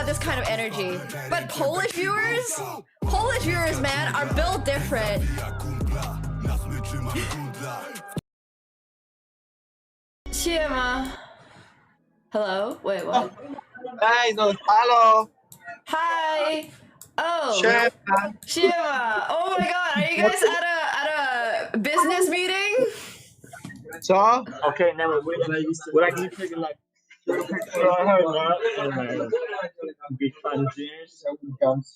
have this kind of energy. But Polish viewers, man, are built different. Siema. Hello? Wait, what? Hi, no, hello. Hi. Oh. Siema. Siema. Oh my god, are you guys at a business meeting? Co? Okay, Nemo, we're actually taking like big fun dinners, so we don't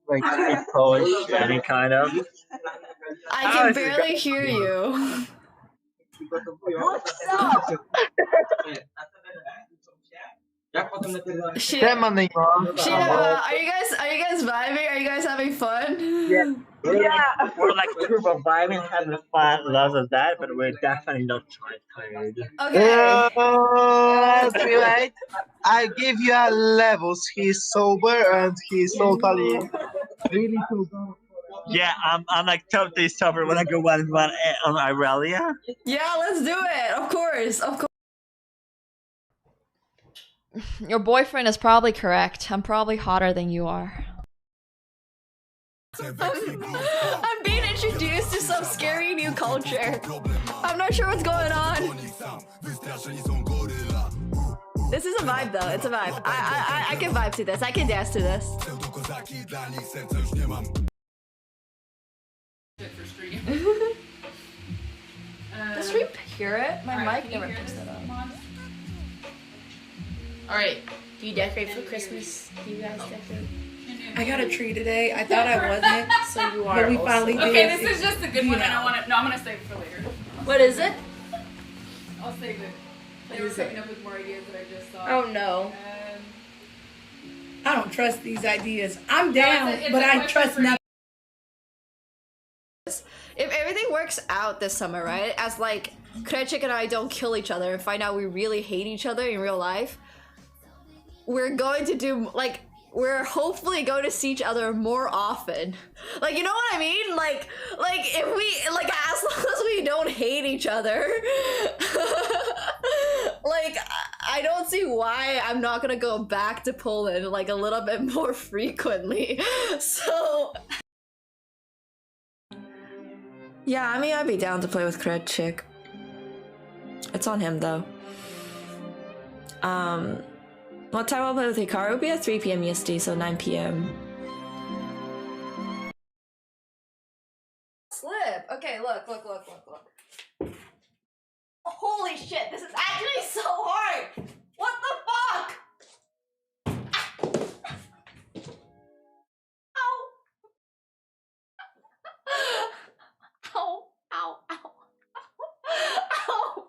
like speak Polish, any kind of. I can barely hear you. Siema, Nemo. Shiva, are you guys vibing? Are you guys having fun? Yeah. We're like a group of vibing, having fun, lots of that, but we're definitely not tired. Okay. Let's relate. I give you a levels. He's sober and he's totally really sober. Yeah, I'm like totally sober when I go one on Irelia. Yeah, let's do it. Of course. Of course. Your boyfriend is probably correct. I'm probably hotter than you are. I'm being introduced to some scary new culture. I'm not sure what's going on. This is a vibe though, it's a vibe. I can vibe to this, I can dance to this. Does stream hear it? My mic never picks that up. Alright, do you decorate for Christmas? Do you guys decorate? I got a tree today. I thought I wasn't, So you are but we also. finally did. Okay, this is just a good one, and I want to. No, I'm gonna save it for later. What is it? I'll save it. They were coming up with more ideas that I just saw. Oh no. I don't trust these ideas. I'm down, it's but a I question trust for nothing. If everything works out this summer, right? As like Krechik and I don't kill each other and find out we really hate each other in real life, we're going to do like we're hopefully going to see each other more often. Like, you know what I mean? Like if we like as long as we don't hate each other, like I don't see why I'm not gonna go back to Poland like a little bit more frequently. So yeah, I mean I'd be down to play with Krechik. It's on him though. What time I'll play with Hikaru? It will be at 3 p.m. EST, so 9 p.m. Slip! Okay, look. Holy shit, this is actually so hard! What the fuck? Ow! Ow, ow, ow. Ow!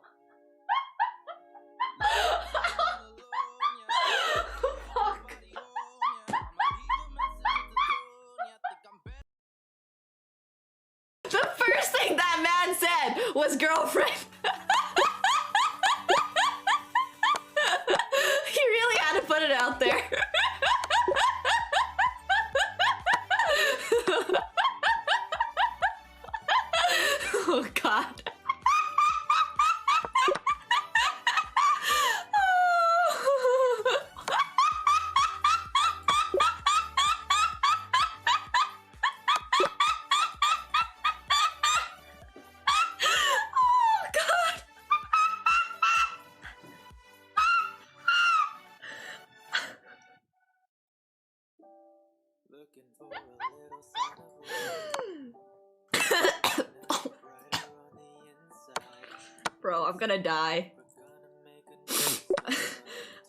Fuck. The first thing that man said was girlfriend. He really had to put it out there. Oh god. Bro, I'm gonna die.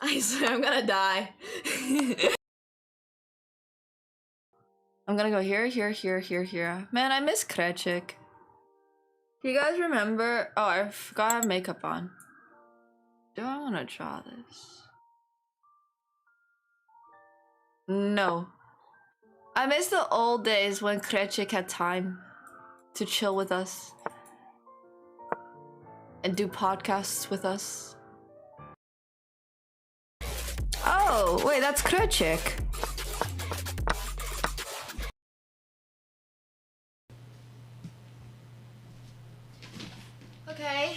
I swear I'm gonna die. I'm gonna go here. Man, I miss Krechik. Do you guys remember? Oh, I forgot I have makeup on. Do I want to draw this? No. I miss the old days when Krechik had time to chill with us and do podcasts with us. Oh, wait, that's Krechik. Okay.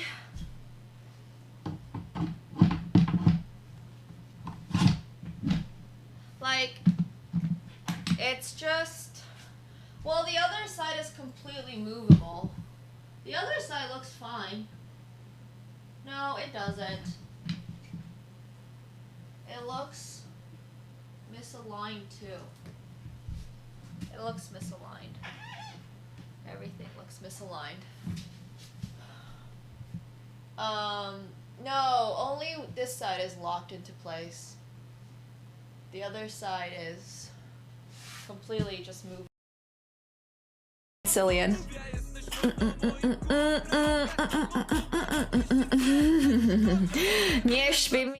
Like, it's just... Well, the other side is completely movable. The other side looks fine. No, it doesn't. It looks misaligned too. It looks misaligned. Everything looks misaligned. No, only this side is locked into place. The other side is completely just moved. Cillian. Nie śpi mi.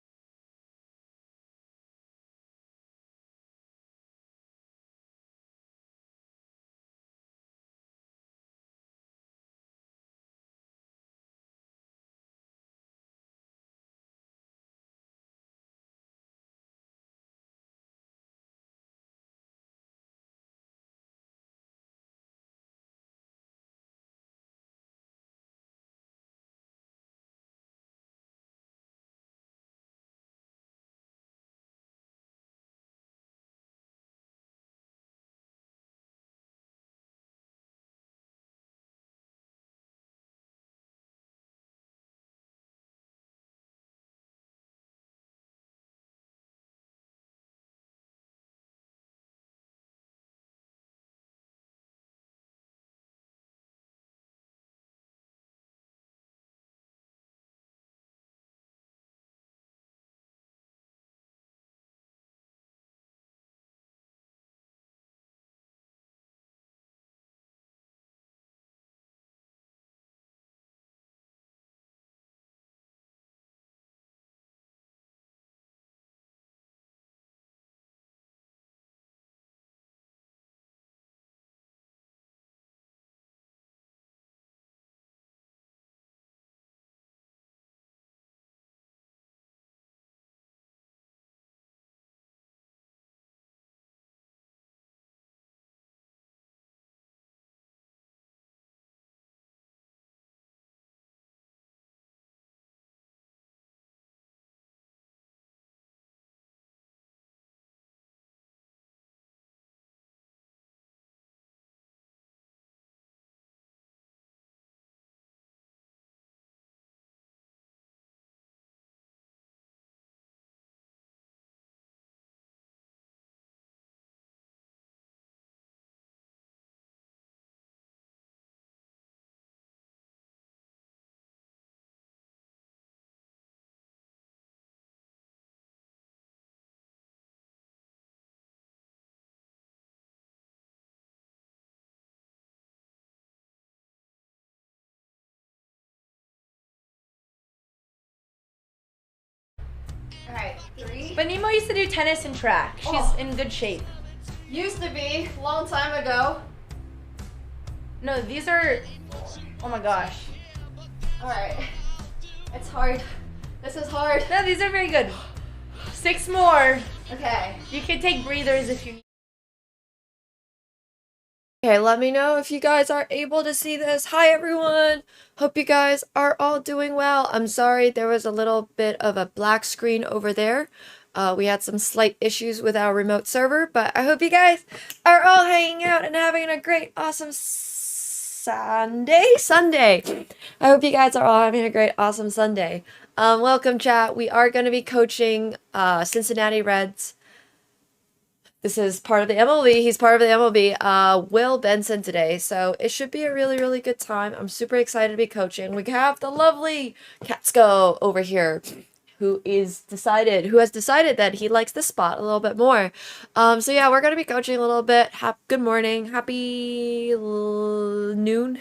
Alright, 3. But Nemo used to do tennis and track. She's in good shape. Used to be, long time ago. No, these are... Oh my gosh. Alright. It's hard. This is hard. No, these are very good. 6 more. Okay. You can take breathers if you need. Okay, let me know if you guys are able to see this. Hi everyone! Hope you guys are all doing well. I'm sorry there was a little bit of a black screen over there. We had some slight issues with our remote server, but I hope you guys are all hanging out and having a great, awesome Sunday. I hope you guys are all having a great, awesome Sunday. Welcome chat. We are going to be coaching Cincinnati Reds. This is part of the MLB. He's part of the MLB. Will Benson today. So it should be a really, really good time. I'm super excited to be coaching. We have the lovely Catsko over here, who has decided that he likes this spot a little bit more. So yeah, we're gonna be coaching a little bit. Good morning, happy noon,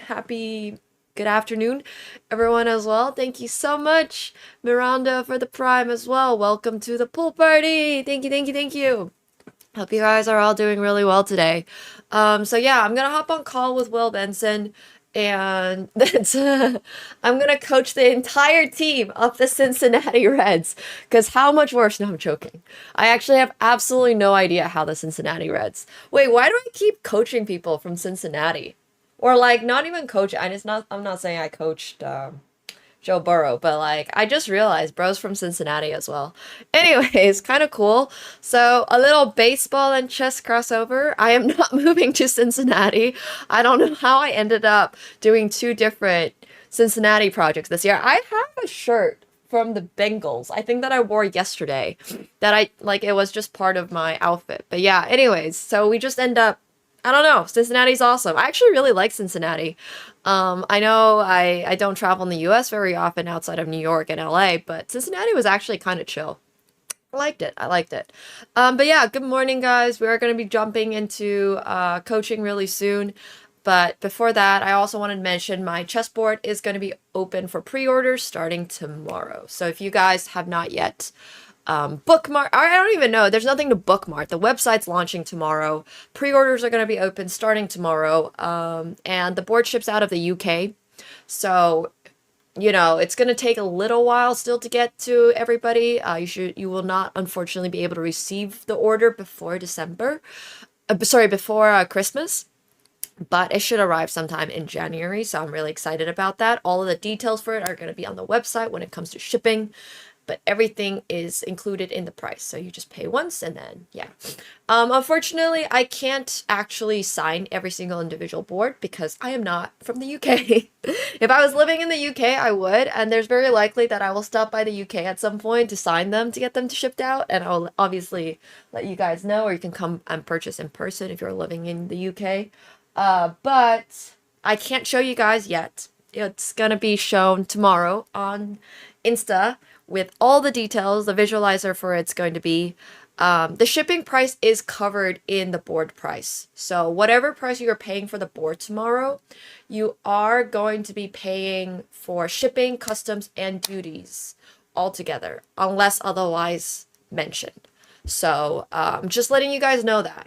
good afternoon, everyone as well. Thank you so much, Miranda, for the Prime as well. Welcome to the pool party. Thank you. Hope you guys are all doing really well today. So yeah, I'm gonna hop on call with Will Benson, and that's I'm gonna coach the entire team of the Cincinnati Reds. Because how much worse? No, I'm joking. I actually have absolutely no idea how the Cincinnati Reds. Wait, why do I keep coaching people from Cincinnati? Or like not even coach. I'm not saying I coached Joe Burrow, but like I just realized bro's from Cincinnati as well. Anyways, kind of cool. So a little baseball and chess crossover. I am not moving to Cincinnati. I don't know how I ended up doing two different Cincinnati projects this year. I have a shirt from the Bengals. I think that I wore yesterday. That I like it was just part of my outfit. But yeah, anyways, so we just end up I don't know. Cincinnati's awesome. I actually really like Cincinnati. I know I don't travel in the US very often outside of New York and LA, but Cincinnati was actually kind of chill. I liked it. I liked it. But yeah, good morning, guys. We are going to be jumping into coaching really soon. But before that, I also wanted to mention my chessboard is going to be open for pre-orders starting tomorrow. So if you guys have not yet bookmark, I don't even know. There's nothing to bookmark. The website's launching tomorrow. Pre-orders are going to be open starting tomorrow. And the board ships out of the UK. So you know, it's going to take a little while still to get to everybody. You will not, unfortunately, be able to receive the order before December. Before Christmas. But it should arrive sometime in January, so I'm really excited about that. All of the details for it are going to be on the website when it comes to shipping. But everything is included in the price. So you just pay once and then, yeah. Unfortunately, I can't actually sign every single individual board because I am not from the UK. If I was living in the UK, I would. And there's very likely that I will stop by the UK at some point to sign them to get them shipped out. And I'll obviously let you guys know, or you can come and purchase in person if you're living in the UK. But I can't show you guys yet. It's going to be shown tomorrow on Insta with all the details. The visualizer for it's going to be the shipping price is covered in the board price. So whatever price you're paying for the board tomorrow, you are going to be paying for shipping, customs, and duties all together, unless otherwise mentioned. So just letting you guys know that.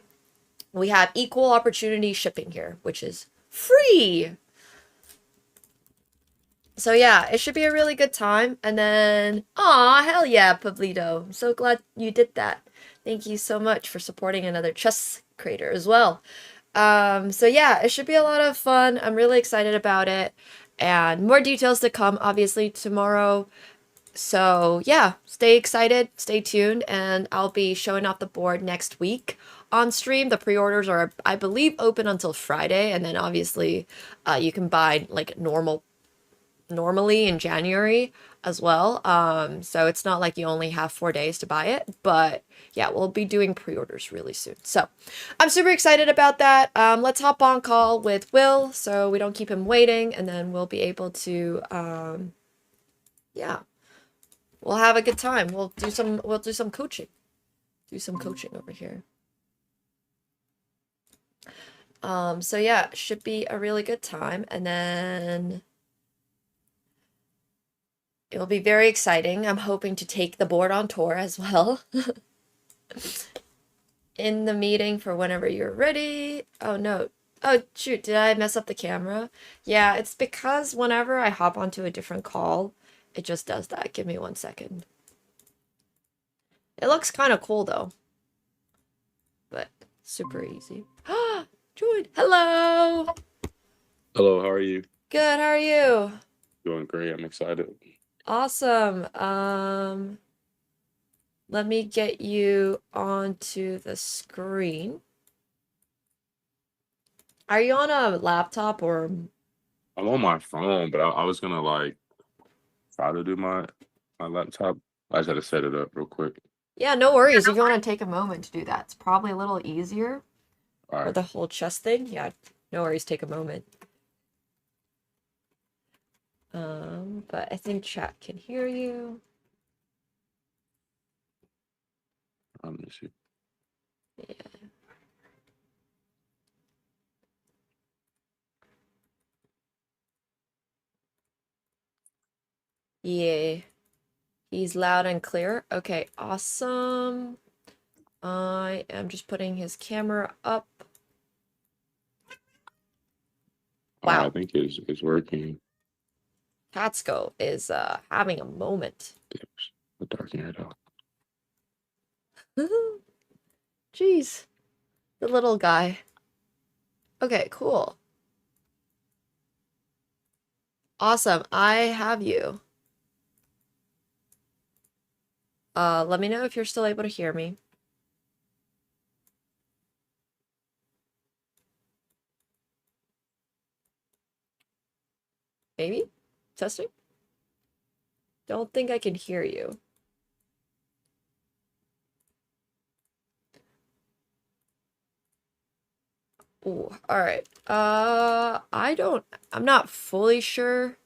We have equal opportunity shipping here, which is free. So yeah, it should be a really good time. And then, aw, hell yeah, Pablito. I'm so glad you did that. Thank you so much for supporting another chess creator as well. So yeah, it should be a lot of fun. I'm really excited about it. And more details to come, obviously, tomorrow. So yeah, stay excited, stay tuned, and I'll be showing off the board next week on stream. The pre-orders are, I believe, open until Friday, and then obviously you can buy like normally in January as well. So it's not like you only have 4 days to buy it, but yeah, we'll be doing pre-orders really soon. So I'm super excited about that. Let's hop on call with Will so we don't keep him waiting, and then we'll be able to yeah, we'll have a good time. We'll do some coaching. Do some coaching over here. So yeah, should be a really good time, and then it'll be very exciting. I'm hoping to take the board on tour as well. In the meeting for whenever you're ready. Oh no. Oh shoot, did I mess up the camera? Yeah, it's because whenever I hop onto a different call, it just does that. Give me 1 second. It looks kind of cool though. But super easy. Join. Hello. Hello, how are you? Good, how are you? Doing great. I'm excited. Awesome. Let me get you onto the screen. Are you on a laptop or? I'm on my phone, but I was gonna like try to do my laptop. I just had to set it up real quick. Yeah, no worries. If you want to take a moment to do that, it's probably a little easier All for right. the whole chess thing. Yeah, no worries. Take a moment. But I think chat can hear you. Let me see. Yeah. Yeah. He's loud and clear. Okay, awesome. I am just putting his camera up. Wow. I think it's working. Patsko is having a moment. I'll darken it out. Jeez. The little guy. Okay, cool. Awesome. I have you. Let me know if you're still able to hear me. Maybe? Testing? Don't think I can hear you. Ooh, all right. I'm not fully sure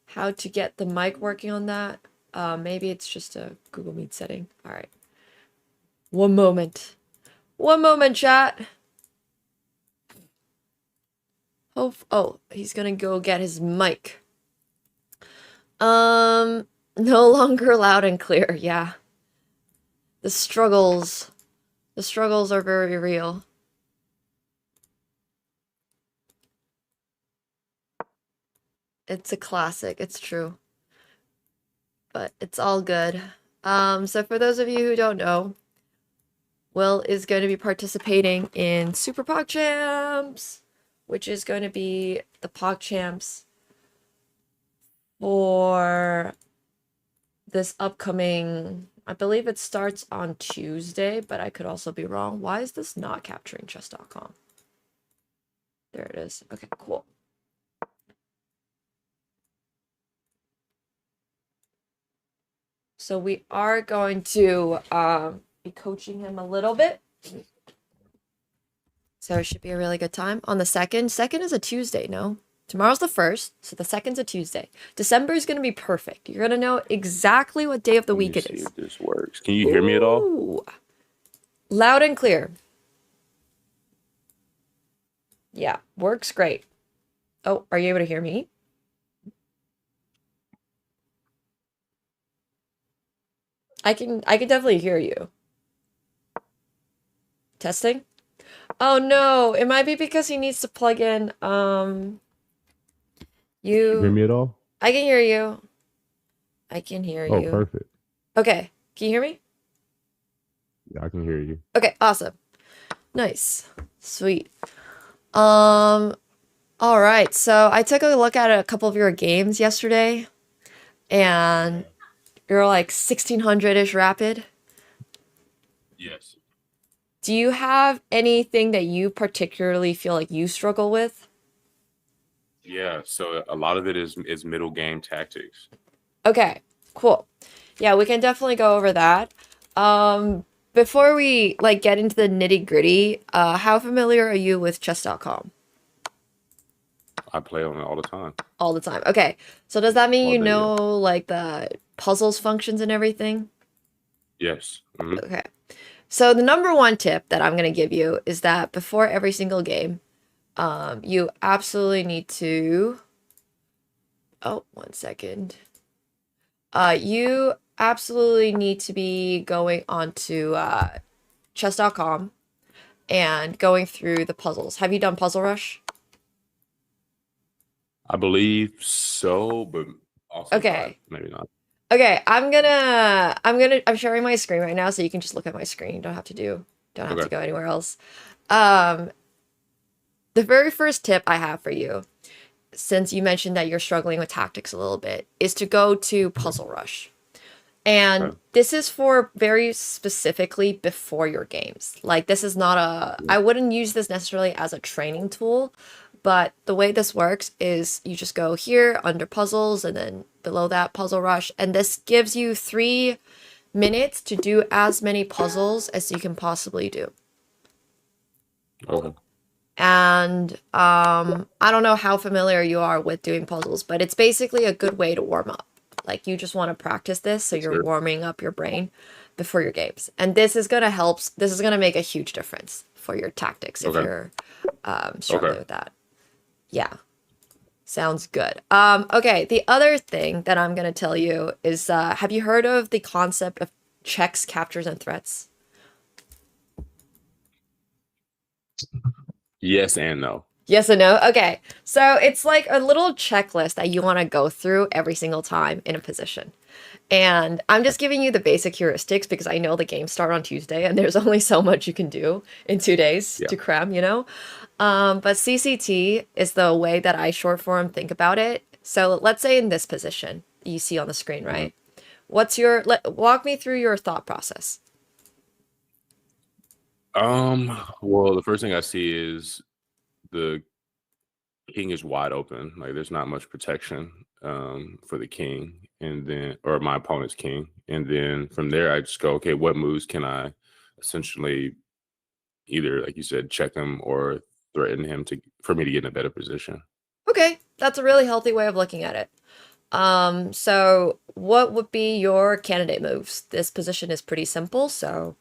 how to get the mic working on that. Maybe it's just a Google Meet setting. All right. One moment. One moment, chat. Oh, he's gonna go get his mic. No longer loud and clear. Yeah. The struggles are very real. It's a classic, it's true. But it's all good. So for those of you who don't know, Will is going to be participating in Super PogChamps, which is going to be the PogChamps for this upcoming, I believe it starts on Tuesday, but I could also be wrong. Why is this not capturing chess.com? There it is. Okay, cool. So we are going to be coaching him a little bit. So it should be a really good time. On the 2nd. 2nd is a Tuesday, no? Tomorrow's the 1st, so the 2nd's a Tuesday. December is going to be perfect. You're going to know exactly what day of the week it is. See if this works. Can you hear me at all? Ooh. Loud and clear. Yeah, works great. Oh, are you able to hear me? I can definitely hear you. Testing? Oh no, it might be because he needs to plug in You hear me at all? I can hear you. I can hear you. Oh, perfect. Okay. Can you hear me? Yeah, I can hear you. Okay, awesome. Nice. Sweet. All right. So I took a look at a couple of your games yesterday, and you're like 1600-ish rapid. Yes. Do you have anything that you particularly feel like you struggle with? Yeah, so a lot of it is middle game tactics. Okay, cool. Yeah, we can definitely go over that. Before we like get into the nitty-gritty, how familiar are you with chess.com? I play on it all the time. All the time. Okay. So does that mean All you day, know like the puzzles functions and everything? Yes. Mhm. Okay. So the number one tip that I'm going to give you is that before every single game, you absolutely need to... Oh, 1 second. You absolutely need to be going onto chess.com and going through the puzzles. Have you done Puzzle Rush? I believe so, but also Okay. maybe not. Okay, I'm sharing my screen right now so you can just look at my screen. You don't have to go anywhere else. The very first tip I have for you, since you mentioned that you're struggling with tactics a little bit, is to go to Puzzle Rush. And Okay. this is for very specifically before your games. Like this is not I wouldn't use this necessarily as a training tool, but the way this works is you just go here under puzzles and then below that Puzzle Rush. And this gives you 3 minutes to do as many puzzles as you can possibly do. Okay. And I don't know how familiar you are with doing puzzles, but it's basically a good way to warm up. Like you just want to practice this so you're warming up your brain before your games. And this is going to help. This is going to make a huge difference for your tactics if you're struggling with that. Yeah. Sounds good. Okay, the other thing that I'm going to tell you is have you heard of the concept of checks, captures, and threats? Yes and no. Yes and no? Okay. So it's like a little checklist that you want to go through every single time in a position. And I'm just giving you the basic heuristics because I know the games start on Tuesday and there's only so much you can do in 2 days to cram, you know? But CCT is the way that I short form think about it. So let's say in this position you see on the screen, right? What's your walk me through your thought process? Well, the first thing I see is the king is wide open. Like there's not much protection for the king, and then or my opponent's king. And then from there I just go, okay, what moves can I essentially either, like you said, check him or threaten him to for me to get in a better position. Okay, that's a really healthy way of looking at it. So what would be your candidate moves? This position is pretty simple, so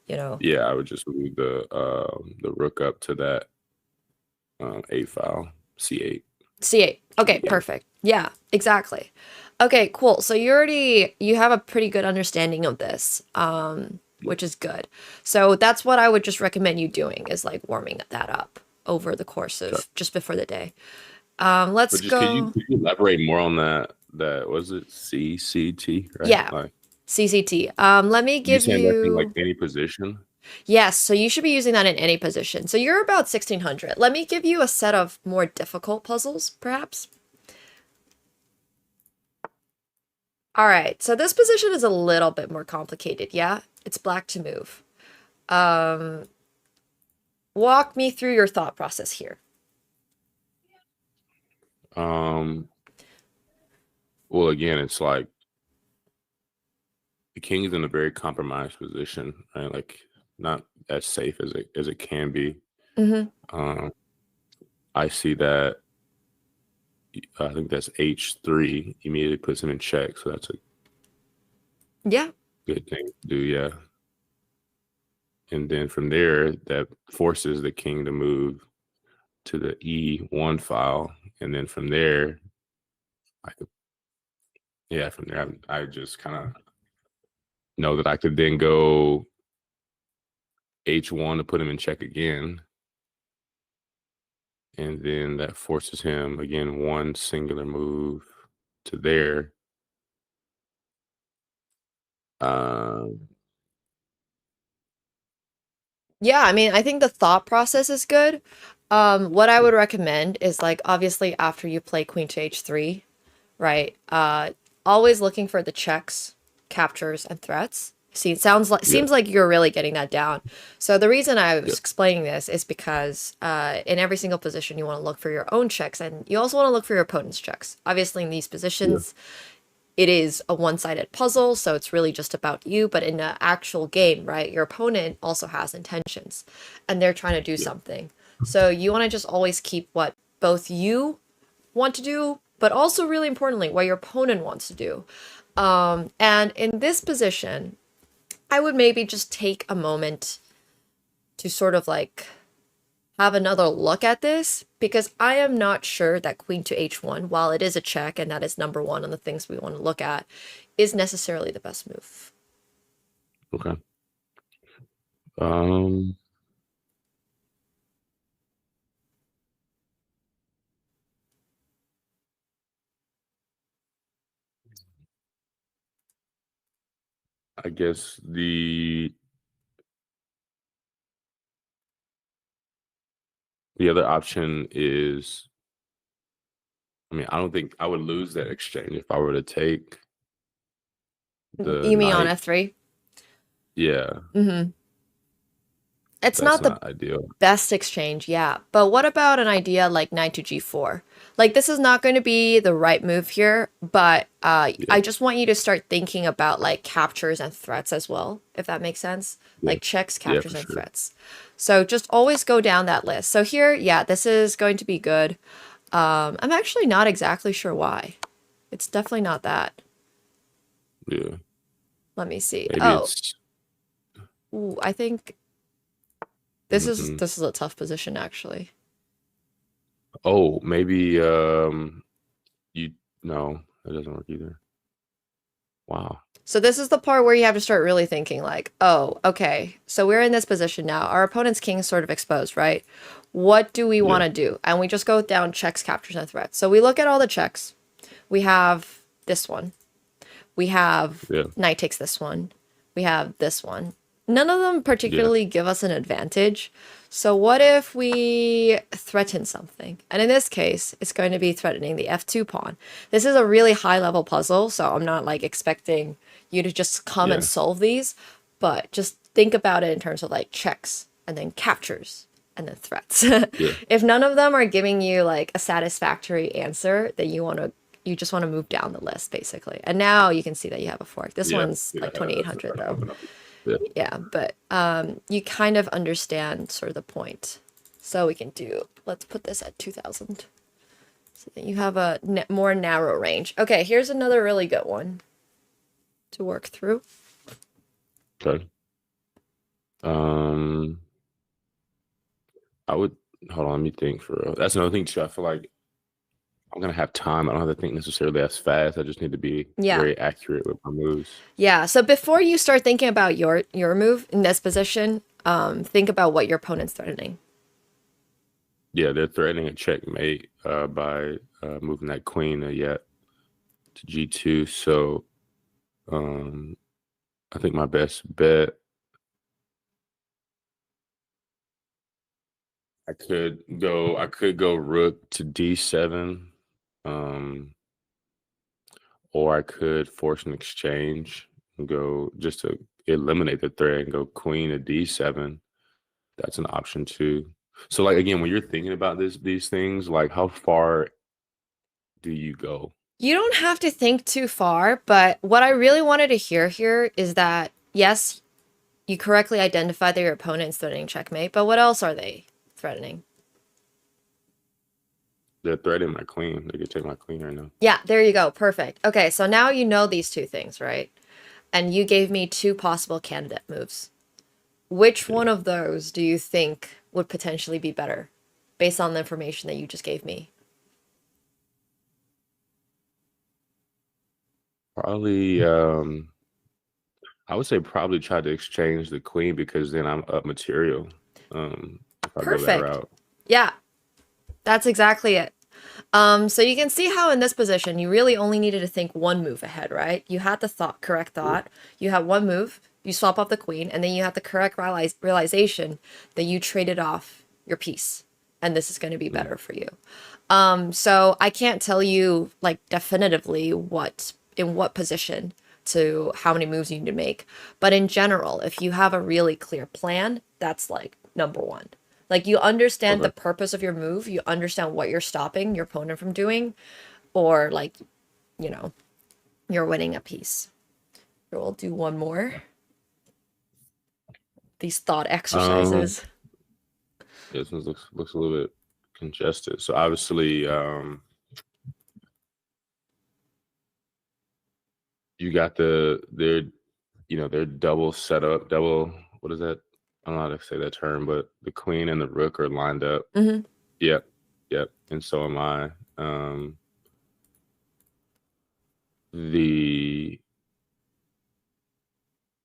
you know. Yeah, I would just move the rook up to that 8 file, c8. C8. Okay, Yeah. perfect. Yeah, exactly. Okay, cool. So you have a pretty good understanding of this, which is good. So that's what I would just recommend you doing is like warming that up over the course of Sure. just before the day. Let's But just go. could you elaborate more on that? That was it CCT, right? Yeah, Like CCT. Let me you give saying that's in like you. any position? Yes, so you should be using that in any position. So you're about 1600. Let me give you a set of more difficult puzzles, perhaps. All right, so this position is a little bit more complicated, yeah? It's black to move. Walk me through your thought process here. Well, again, it's like the king is in a very compromised position, right? Like not as safe as it can be. Mm-hmm. I see that. I think that's h3 immediately puts him in check, so that's a Yeah. good thing to do. Yeah, and then from there, that forces the king to move to the e1 file, and then from there, I could, yeah, from there I just kind of know that I could then go h1 to put him in check again, and then that forces him again one singular move to there. Yeah, I mean, I think the thought process is good. What I would recommend is like obviously after you play queen to h3, right? Always looking for the checks, captures, and threats. See, it seems like you're really getting that down. So the reason I was explaining this is because in every single position you want to look for your own checks, and you also want to look for your opponent's checks. Obviously, in these positions, it is a one-sided puzzle, so it's really just about you. But in an actual game, right, your opponent also has intentions, and they're trying to do something. So you want to just always keep what both you want to do, but also really importantly, what your opponent wants to do. And in this position, I would maybe just take a moment to sort of like have another look at this, because I am not sure that queen to h1, while it is a check and that is number one on the things we want to look at, is necessarily the best move. Okay. I guess the other option is, I mean, I don't think I would lose that exchange if I were to take the You mean on knight. f3? Yeah, Mm-hmm. It's that's not the not ideal. best exchange, yeah. But what about an idea like knight to g4? Like, this is not going to be the right move here, but I just want you to start thinking about like captures and threats as well, if that makes sense. Yeah. Like checks, Yeah, captures, for and sure. threats. So just always go down that list. So here, yeah, this is going to be good. I'm actually not exactly sure why. It's definitely not that. Yeah, Let me see. maybe Oh, it's. ooh, I think this is Mhm. this is a tough position actually. Oh, maybe you no, that doesn't work either. Wow. So this is the part where you have to start really thinking like, oh, okay, so we're in this position now. Our opponent's king is sort of exposed, right? What do we want to do? And we just go down checks, captures, and threats. So we look at all the checks. We have this one. We have knight takes this one. We have this one. none of them particularly give us an advantage. So what if we threaten something? And in this case, it's going to be threatening the f2 pawn. This is a really high level puzzle, so I'm not like expecting you to just come and solve these, but just think about it in terms of like checks and then captures and then threats. If none of them are giving you like a satisfactory answer, then you just want to move down the list basically. And now you can see that you have a fork. This one's like 2800 though. Yeah, but you kind of understand sort of the point. So we can let's put this at 2000. So that you have a more narrow range. Okay, here's another really good one to work through. Okay. I would hold on, let me think for real. That's another thing too. I feel like I'm gonna have time. I don't have to think necessarily as fast. I just need to be very accurate with my moves. Yeah. So before you start thinking about your move in this position, think about what your opponent's threatening. Yeah, they're threatening a checkmate by moving that queen to G2. So I think my best bet, I could go rook to D7. Or I could force an exchange and go just to eliminate the threat and go queen to D7. That's an option too. So like again, when you're thinking about these things, like how far do you go? You don't have to think too far, but what I really wanted to hear here is that yes, you correctly identified that your opponent's threatening checkmate, but what else are they threatening? They're threatening my queen. They could take my queen right now. Yeah, there you go. Perfect. Okay, so now you know these two things, right? And you gave me two possible candidate moves. Which one of those do you think would potentially be better based on the information that you just gave me? Probably, I would say probably try to exchange the queen because then I'm up material. If I go that route. Yeah, that's exactly it. So you can see how in this position, you really only needed to think one move ahead, right? You had the correct thought. You had one move, you swap off the queen, and then you had the correct realization that you traded off your piece. And this is going to be better for you. So I can't tell you like definitively in what position to how many moves you need to make. But in general, if you have a really clear plan, that's like number one. Like you understand the purpose of your move, you understand what you're stopping your opponent from doing, or like, you're winning a piece. So we'll do one more. These thought exercises. This one looks a little bit congested. So obviously, you got their double setup, what is that? I don't know how to say that term, but the queen and the rook are lined up. Mm-hmm. Yep. And so am I. The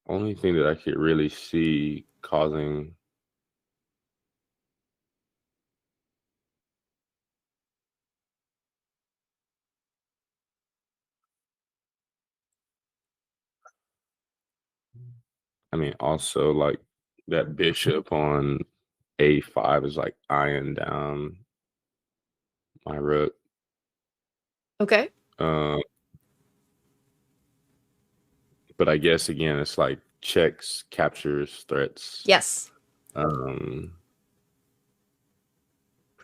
only thing that I could really see causing also like that bishop on A5 is like eyeing down my rook. Okay. But I guess again, it's like checks, captures, threats. Yes.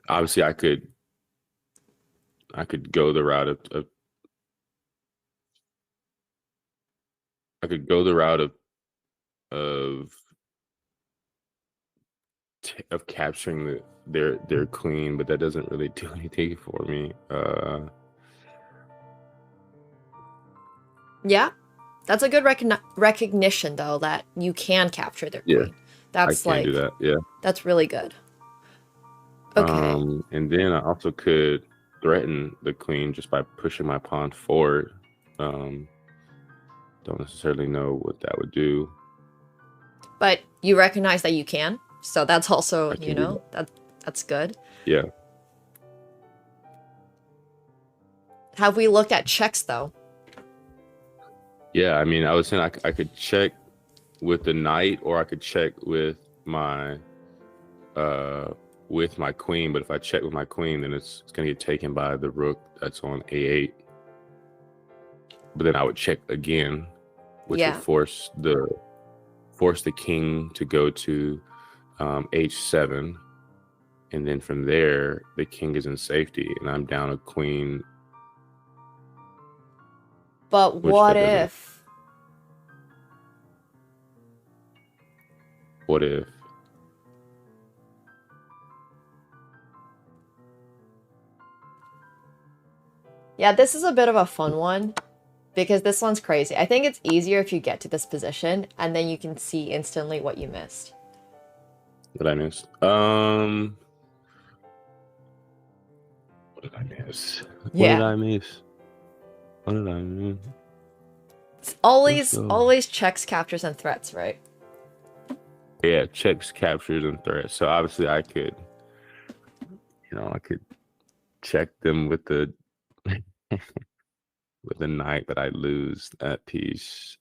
Obviously, I could go the route of capturing their queen, but that doesn't really do anything for me. Yeah, that's a good recognition though that you can capture their queen. That's I can do that. Yeah, that's really good. Okay. And then I also could threaten the queen just by pushing my pawn forward. Don't necessarily know what that would do. But you recognize that you can, so that's also that's good. Yeah. Have we looked at checks though? Yeah, I mean, I was saying I could check with the knight, or I could check with my queen. But if I check with my queen, then it's gonna get taken by the rook that's on a8. But then I would check again, which Yeah. would force the king to go to h7, and then from there the king is in safety, and I'm down a queen. But Which what that doesn't- if? What if? Yeah, this is a bit of a fun one because this one's crazy. I think it's easier if you get to this position and then you can see instantly what you missed. What I miss? What did I miss? Yeah. What did I miss? What did I miss? It's always Let's go. always checks, captures, and threats, right? Yeah, checks, captures, and threats. So obviously I could check them with the with the knight, but I lose that piece.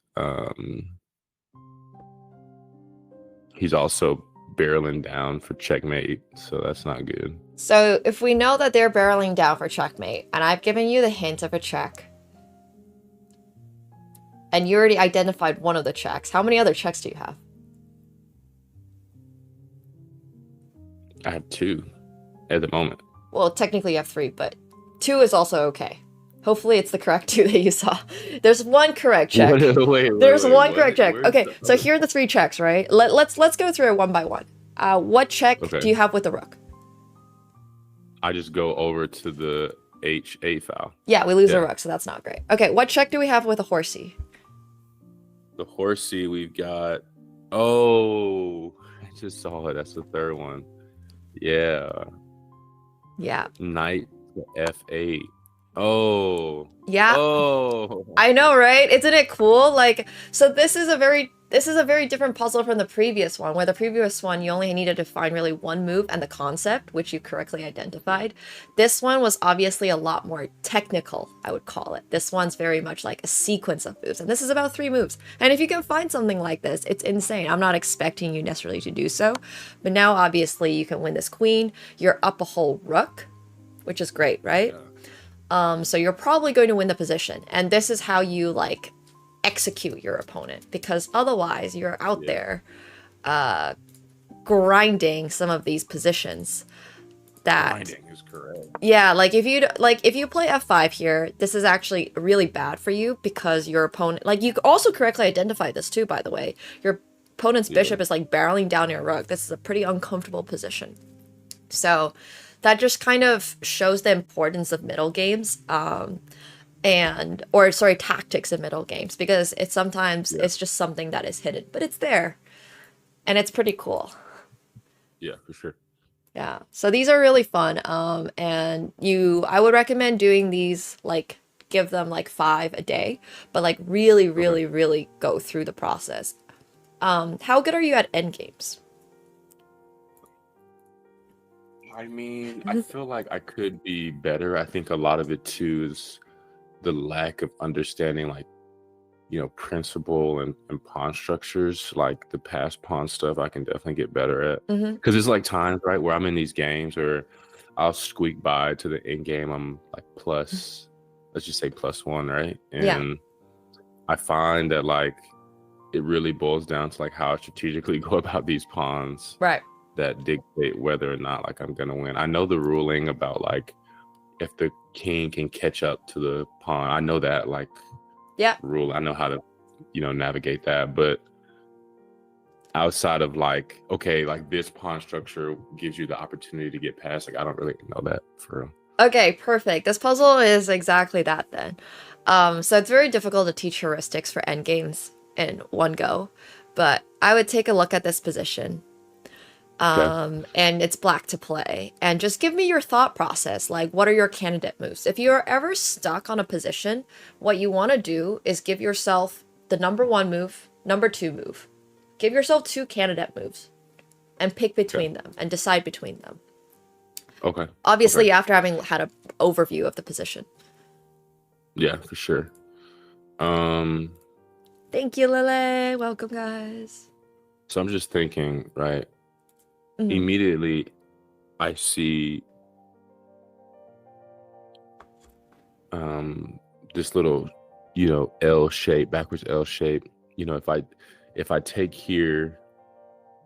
He's also barreling down for checkmate, so that's not good. So if we know that they're barreling down for checkmate, and I've given you the hint of a check, and you already identified one of the checks, how many other checks do you have? I have 2 at the moment. Well, technically you have 3, but 2 is also okay. Hopefully it's the correct 2 that you saw. There's one correct check. Wait, There's one what? correct check. Where's Okay, the so other- here are the 3 checks, right? Let's go through it one by one. What check Okay. do you have with the rook? I just go over to the h8 file. Yeah, we lose the Yeah. rook, so that's not great. Okay, what check do we have with a horsey? The horsey, we've got. Oh, I just saw it. That's the 3rd one. Yeah, Yeah. knight to f8. Oh. Yeah. Oh. I know, right? Isn't it cool? Like, so this is a very different puzzle from the previous one, where the previous one you only needed to find really one move and the concept, which you correctly identified. This one was obviously a lot more technical, I would call it. This one's very much like a sequence of moves, and this is about 3 moves. And if you can find something like this, it's insane. I'm not expecting you necessarily to do so, but now obviously you can win this queen. You're up a whole rook, which is great, right? So you're probably going to win the position, and this is how you like execute your opponent, because otherwise you're out there grinding some of these positions that Grinding is correct. yeah, like if you play f5 here, this is actually really bad for you, because your opponent, like, you also correctly identify this too, by the way, your opponent's bishop is like barreling down your rook. This is a pretty uncomfortable position. So that just kind of shows the importance of middle games, tactics in middle games, because it's sometimes it's just something that is hidden, but it's there, and it's pretty cool. Yeah, for sure. Yeah, so these are really fun, and I would recommend doing these, like, give them like 5 a day, but like really go through the process. How good are you at endgames? I mean, I feel like I could be better. I think a lot of it too is the lack of understanding, like, principle and pawn structures, like the past pawn stuff. I can definitely get better at, because there's like times, right, where I'm in these games where I'll squeak by to the end game. I'm like plus, let's just say +1, right? And I find that, like, it really boils down to like how I strategically go about these pawns, Right. that dictate whether or not, like, I'm gonna win. I know the ruling about, like, if the king can catch up to the pawn. I know that, like, rule. I know how to, navigate that. But outside of, like, okay, like, this pawn structure gives you the opportunity to get past, like, I don't really know that for real. Okay, perfect. This puzzle is exactly that then. So it's very difficult to teach heuristics for endgames in one go, but I would take a look at this position. And it's black to play, and just give me your thought process. Like, what are your candidate moves? If you're ever stuck on a position, what you want to do is give yourself the number 1 move, number 2 move. Give yourself 2 candidate moves and pick between them and decide between them. Okay. Obviously, after having had an overview of the position. Yeah, for sure. Thank you, Lily. Welcome, guys. So I'm just thinking, right? Mhm. Immediately, I see this little, L shape, backwards L shape. If I take here,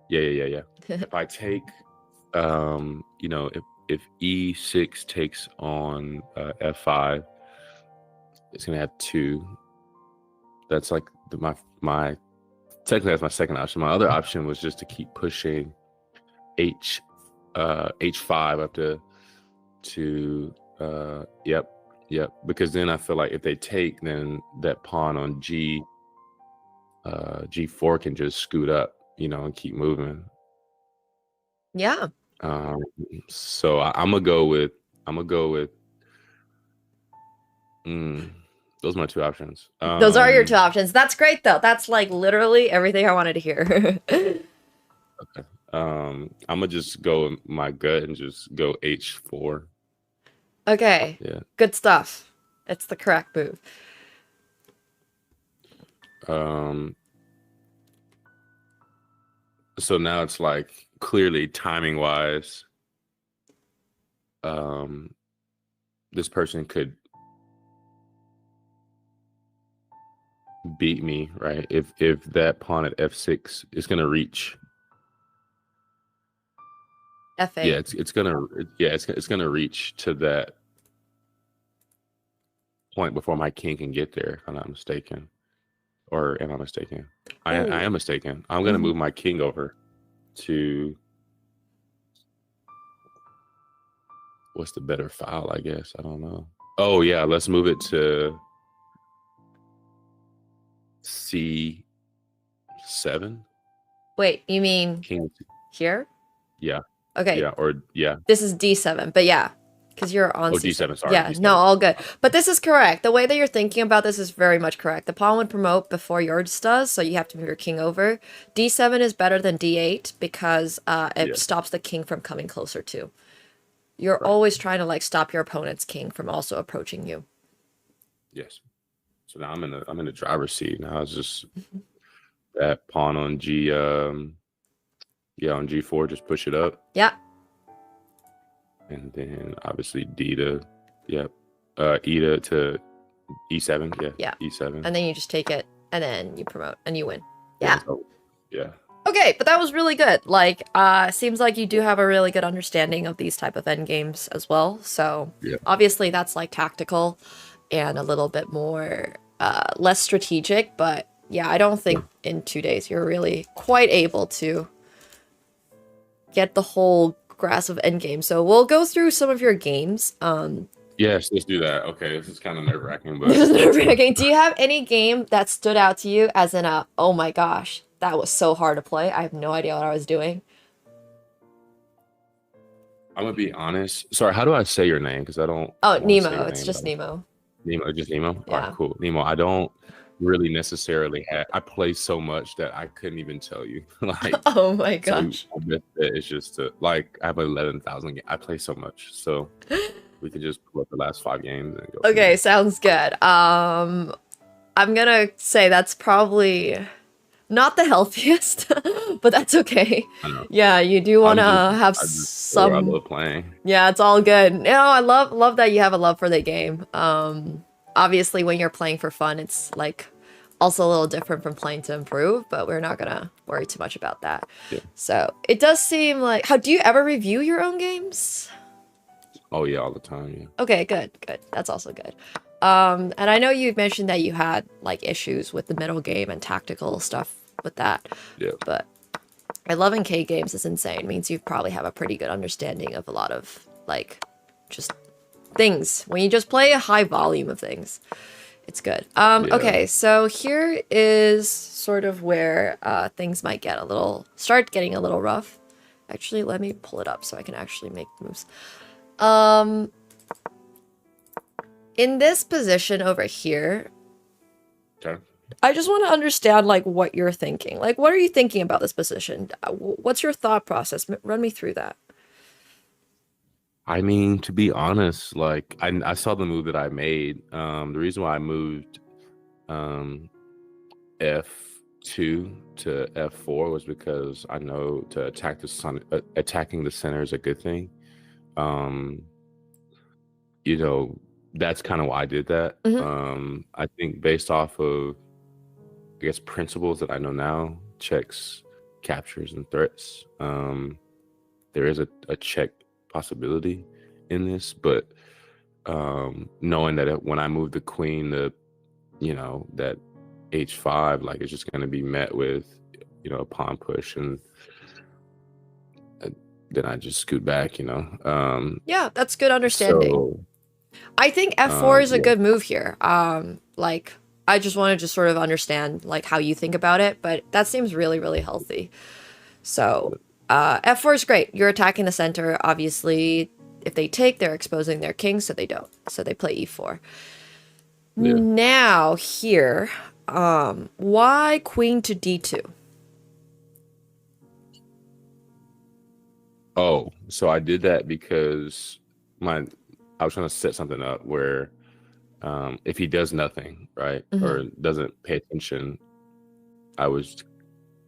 yeah. If I take, if E6 takes on F5, it's gonna have 2. That's like my technically that's my second option. My other option was just to keep pushing H5 up to yep, because then I feel like if they take, then that pawn on G4 can just scoot up, and keep moving. Yeah. So I'm gonna go with those are my 2 options. Those are your 2 options. That's great, though. That's like literally everything I wanted to hear. Okay. I'm gonna just go with my gut and just go H4. Okay. Yeah. Good stuff. It's the correct move. So now it's like clearly timing wise, this person could beat me, right? If that pawn at F6 is gonna reach F8. Yeah, it's gonna reach to that point before my king can get there, if I'm not mistaken. Or am I mistaken? I am mistaken. I'm gonna move my king over to what's the better file, I guess. I don't know. Oh yeah, let's move it to C7. Wait, you mean King. here? Yeah. Okay. Yeah, or yeah. This is D7, but yeah, because you're on D7, sorry. Yeah, D7. no, all good. But this is correct. The way that you're thinking about this is very much correct. The pawn would promote before yours does, so you have to move your king over. D7 is better than D8 because it stops the king from coming closer to. You're always trying to like stop your opponent's king from also approaching you. Yes. So now I'm in the driver's seat. Now it's just that pawn on on G4, just push it up. Yeah. And then obviously E to E7. Yeah. E7. And then you just take it and then you promote and you win. Yeah. Yeah. Okay, but that was really good. Like, seems like you do have a really good understanding of these type of end games as well. So obviously that's like tactical and a little bit more less strategic. But yeah, I don't think in 2 days you're really quite able to get the whole grasp of endgame. So we'll go through some of your games. Yes, let's do that. Okay, this is kind of nerve-wracking, but nerve-wracking. Do you have any game that stood out to you as in oh my gosh, that was so hard to play, I have no idea what I was doing? I'm gonna be honest. Sorry, how do I say your name? Because I don't. Nemo. It's just Nemo. Nemo, just Nemo. Yeah. All right, cool. Nemo, I don't really necessarily have. I play so much that I couldn't even tell you. Like, oh my gosh. So I bet that it's just like I have 11,000 games. I play so much, so we can just pull up the last 5 games and go. Okay, sounds good. I'm gonna say that's probably not the healthiest, but that's okay. Yeah, you do want to have some. I love playing. Yeah, it's all good. You know, I love that you have a love for the game. Obviously, when you're playing for fun, it's like also a little different from playing to improve, but we're not gonna worry too much about that. Yeah. So it does seem like. How do you ever review your own games? Oh yeah, all the time. Yeah. Okay, good. That's also good. And I know you mentioned that you had like issues with the middle game and tactical stuff with that. Yeah. But 11K games is insane. It means you probably have a pretty good understanding of a lot of like just things. When you just play a high volume of things, it's good. Okay, so here is sort of where things might start getting a little rough. Actually, let me pull it up so I can actually make moves. In this position over here, okay. I just want to understand like what you're thinking. Like, what are you thinking about this position? What's your thought process? Run me through that. I mean, to be honest, like I saw the move that I made. The reason why I moved F2 to F4 was because I know to attack the sun, attacking the center is a good thing. You know, that's kind of why I did that. Mhm. I think based off of, I guess, principles that I know now, checks, captures, and threats. There is a check possibility in this, but knowing that when I move the queen to, you know, that H5, like it's just going to be met with, you know, a pawn push, and then I just scoot back, you know. Yeah, that's good understanding. So I think F4 is a yeah. good move here. Like, I just wanted to sort of understand like how you think about it, but that seems really, really healthy. So F4 is great. You're attacking the center. Obviously, if they take, they're exposing their king, so they don't. So they play E4. Yeah. Now here, why queen to D2? Oh, so I did that because I was trying to set something up where if he does nothing, right, or doesn't pay attention, I was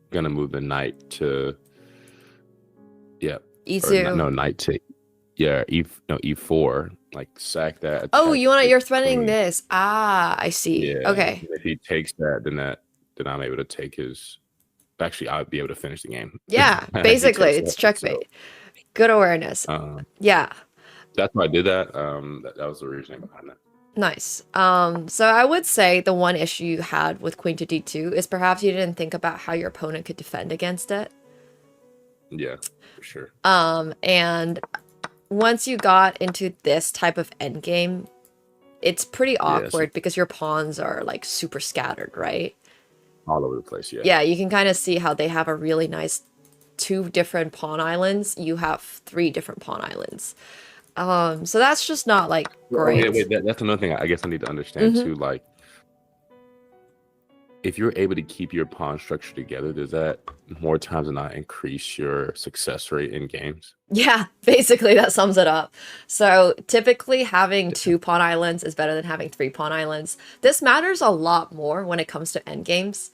gonna move the knight to E2. no, knight to E4, like sack that. Oh, attack you're the threatening queen. this. Ah, I see. Yeah. Okay. If he takes that, then I'm able to take his. Actually, I'll be able to finish the game. Yeah, If he basically, takes it's that, checkmate. Good awareness. Yeah. That's why I did that. That was the reasoning behind that. Nice. So I would say the one issue you had with queen to D2 is perhaps you didn't think about how your opponent could defend against it. Yeah, for sure. And once you got into this type of endgame, it's pretty awkward because your pawns are like super scattered, right? All over the place, yeah. Yeah, you can kind of see how they have a really nice 2 different pawn islands. You have 3 different pawn islands. So that's just not like great. Wait, that's another thing I guess I need to understand too. Like, if you're able to keep your pawn structure together, does that more times than not increase your success rate in games? Yeah, basically that sums it up. So typically having 2 pawn islands is better than having 3 pawn islands. This matters a lot more when it comes to endgames,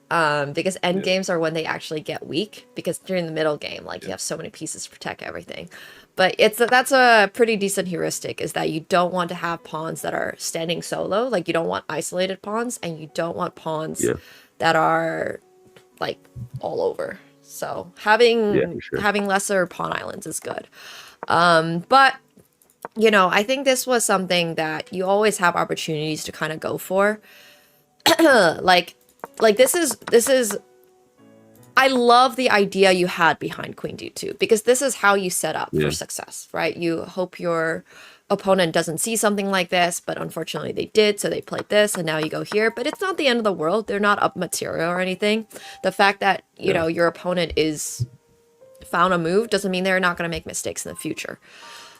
because endgames are when they actually get weak, because during the middle game, like you have so many pieces to protect everything. But that's a pretty decent heuristic, is that you don't want to have pawns that are standing solo. Like you don't want isolated pawns, and you don't want pawns that are like all over. So having lesser pawn islands is good. But you know, I think this was something that you always have opportunities to kind of go for. like this is I love the idea you had behind queen d2, because this is how you set up for success, right? You hope your opponent doesn't see something like this, but unfortunately they did, so they played this, and now you go here. But it's not the end of the world. They're not up material or anything. The fact that, you know, your opponent is found a move doesn't mean they're not going to make mistakes in the future.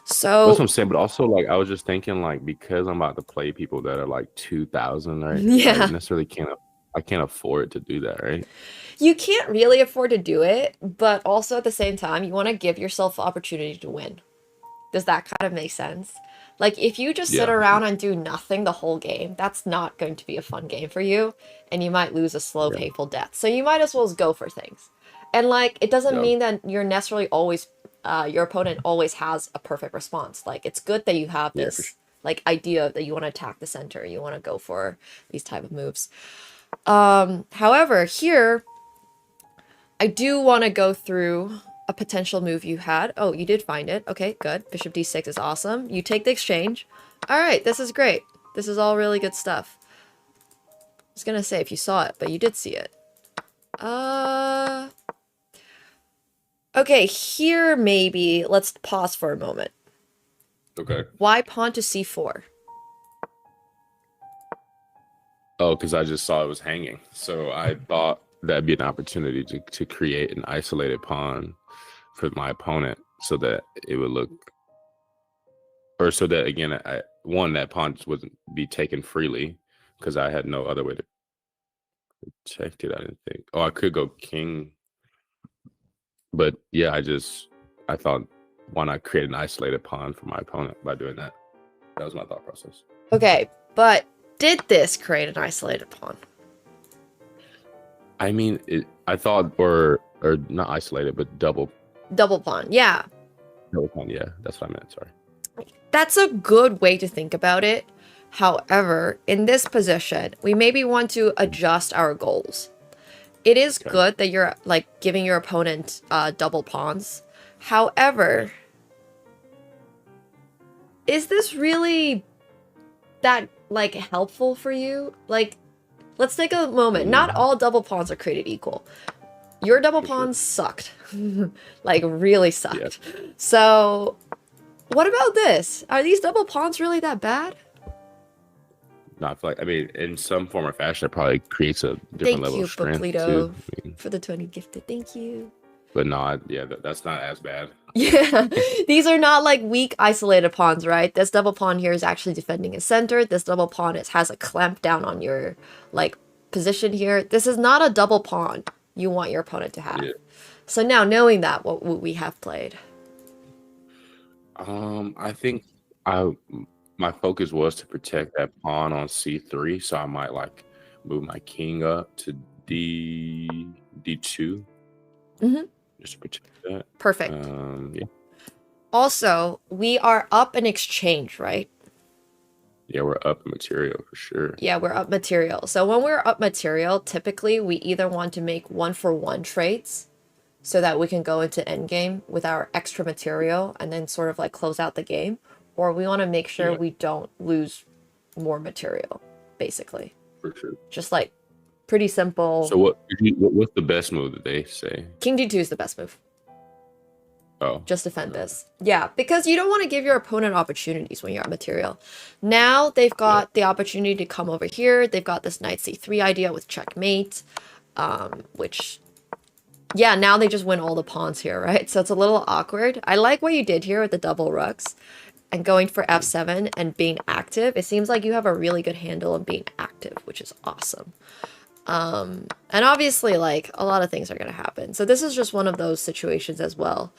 So that's what I'm saying. But also, like, I was just thinking, like, because I'm about to play people that are like 2,000, right? Yeah. I can't afford to do that, right? You can't really afford to do it, but also at the same time, you want to give yourself the opportunity to win. Does that kind of make sense? Like, if you just sit around and do nothing the whole game, that's not going to be a fun game for you, and you might lose a slow, painful death. So you might as well go for things. And, like, it doesn't mean that you're necessarily always, your opponent always has a perfect response. Like, it's good that you have this, like, idea that you want to attack the center, you want to go for these type of moves. However, here, I do want to go through a potential move you had. Oh, you did find it. Okay, good. Bishop d6 is awesome. You take the exchange. All right, this is great. This is all really good stuff. I was going to say if you saw it, but you did see it. Okay, here maybe let's pause for a moment. Okay. Why pawn to c4? Oh, because I just saw it was hanging. So I thought that'd be an opportunity to create an isolated pawn for my opponent, so that it would look, or so that, again, that pawn wouldn't be taken freely, because I had no other way to protect it, I didn't think. Oh, I could go king. But yeah, I thought, why not create an isolated pawn for my opponent by doing that? That was my thought process. Okay, but did this create an isolated pawn? I mean, I thought, or not isolated, but double pawn. Yeah. pawn. Yeah, that's what I meant. Sorry. That's a good way to think about it. However, in this position, we maybe want to adjust our goals. It is good that you're like giving your opponent double pawns. However, is this really that like helpful for you? Like, let's take a moment. Not all double pawns are created equal. Your double pawns sucked. Like, really sucked. Yeah. So, what about this? Are these double pawns really that bad? Not like, I mean, in some form or fashion, it probably creates a different level of strength too. I mean, for the 20 gifted. Thank you. But no, yeah, that's not as bad. Yeah, these are not like weak isolated pawns, right? This double pawn here is actually defending his center. This double pawn has a clamp down on your like position here. This is not a double pawn you want your opponent to have. Yeah. So now knowing that, what would we have played? I think my focus was to protect that pawn on c3, so I might like move my king up to d2. Mm-hmm. Just to protect that. Perfect. Yeah. Also, we are up in exchange, right? Yeah, we're up in material for sure. Yeah, we're up material. So when we're up material, typically we either want to make 1-for-1 trades so that we can go into endgame with our extra material and then sort of like close out the game, or we want to make sure we don't lose more material, basically. For sure. Just like pretty simple. So what's the best move that they say? King d2 is the best move. Oh. Just defend this. Yeah, because you don't want to give your opponent opportunities when you're at material. Now they've got the opportunity to come over here. They've got this knight c3 idea with checkmate, which, yeah, now they just win all the pawns here, right? So it's a little awkward. I like what you did here with the double rooks and going for f7 and being active. It seems like you have a really good handle on being active, which is awesome. And obviously, like, a lot of things are going to happen. So this is just one of those situations as well,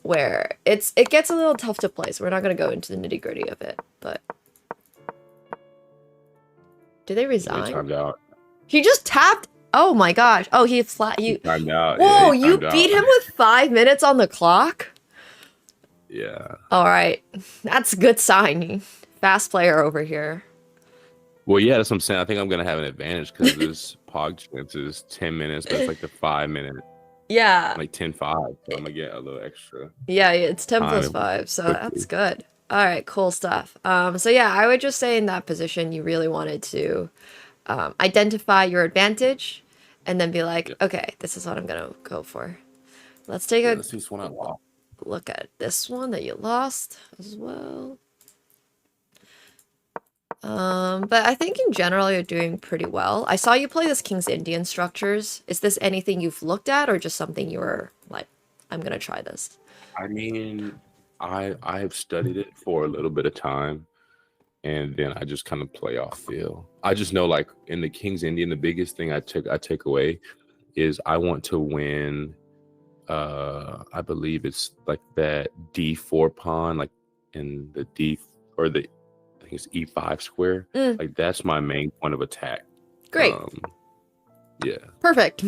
where it gets a little tough to play. So we're not going to go into the nitty gritty of it, but. Did they resign? He timed out. He just tapped. Oh my gosh. Oh, he timed out. Whoa, yeah, you beat him with 5 minutes on the clock? Yeah. All right. That's a good sign. Fast player over here. Well, yeah, that's what I'm saying. I think I'm going to have an advantage because this Pog chance is 10 minutes, but it's like the 5 minute. Yeah. Like 10-5. So I'm going to get a little extra. Yeah, it's 10 plus 5. So quickly. That's good. All right, cool stuff. So yeah, I would just say in that position, you really wanted to identify your advantage and then be like, okay, this is what I'm going to go for. Let's take a look at this one that you lost as well. But I think in general you're doing pretty well. I saw you play this King's Indian structures. Is this anything you've looked at or just something you were like, I'm gonna try this? I mean, I've studied it for a little bit of time and then I just kind of play off feel. I just know like in the King's Indian, the biggest thing I take away is I want to win I believe it's like that D4 pawn, like in the D or the I think it's E5 square. Like that's my main point of attack. Great. Yeah. Perfect.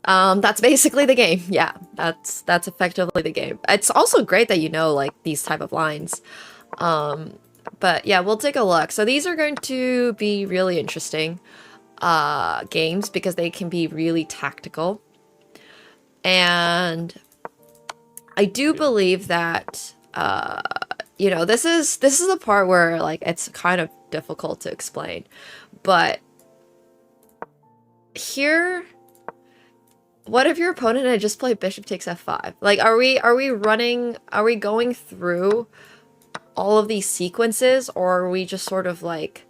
That's basically the game. Yeah, that's effectively the game. It's also great that you know like these type of lines. But yeah, we'll take a look. So these are going to be really interesting games because they can be really tactical. And I do believe that you know, this is the part where like it's kind of difficult to explain. But here, what if your opponent had just played bishop takes f5? Like, are we going through all of these sequences, or are we just sort of like,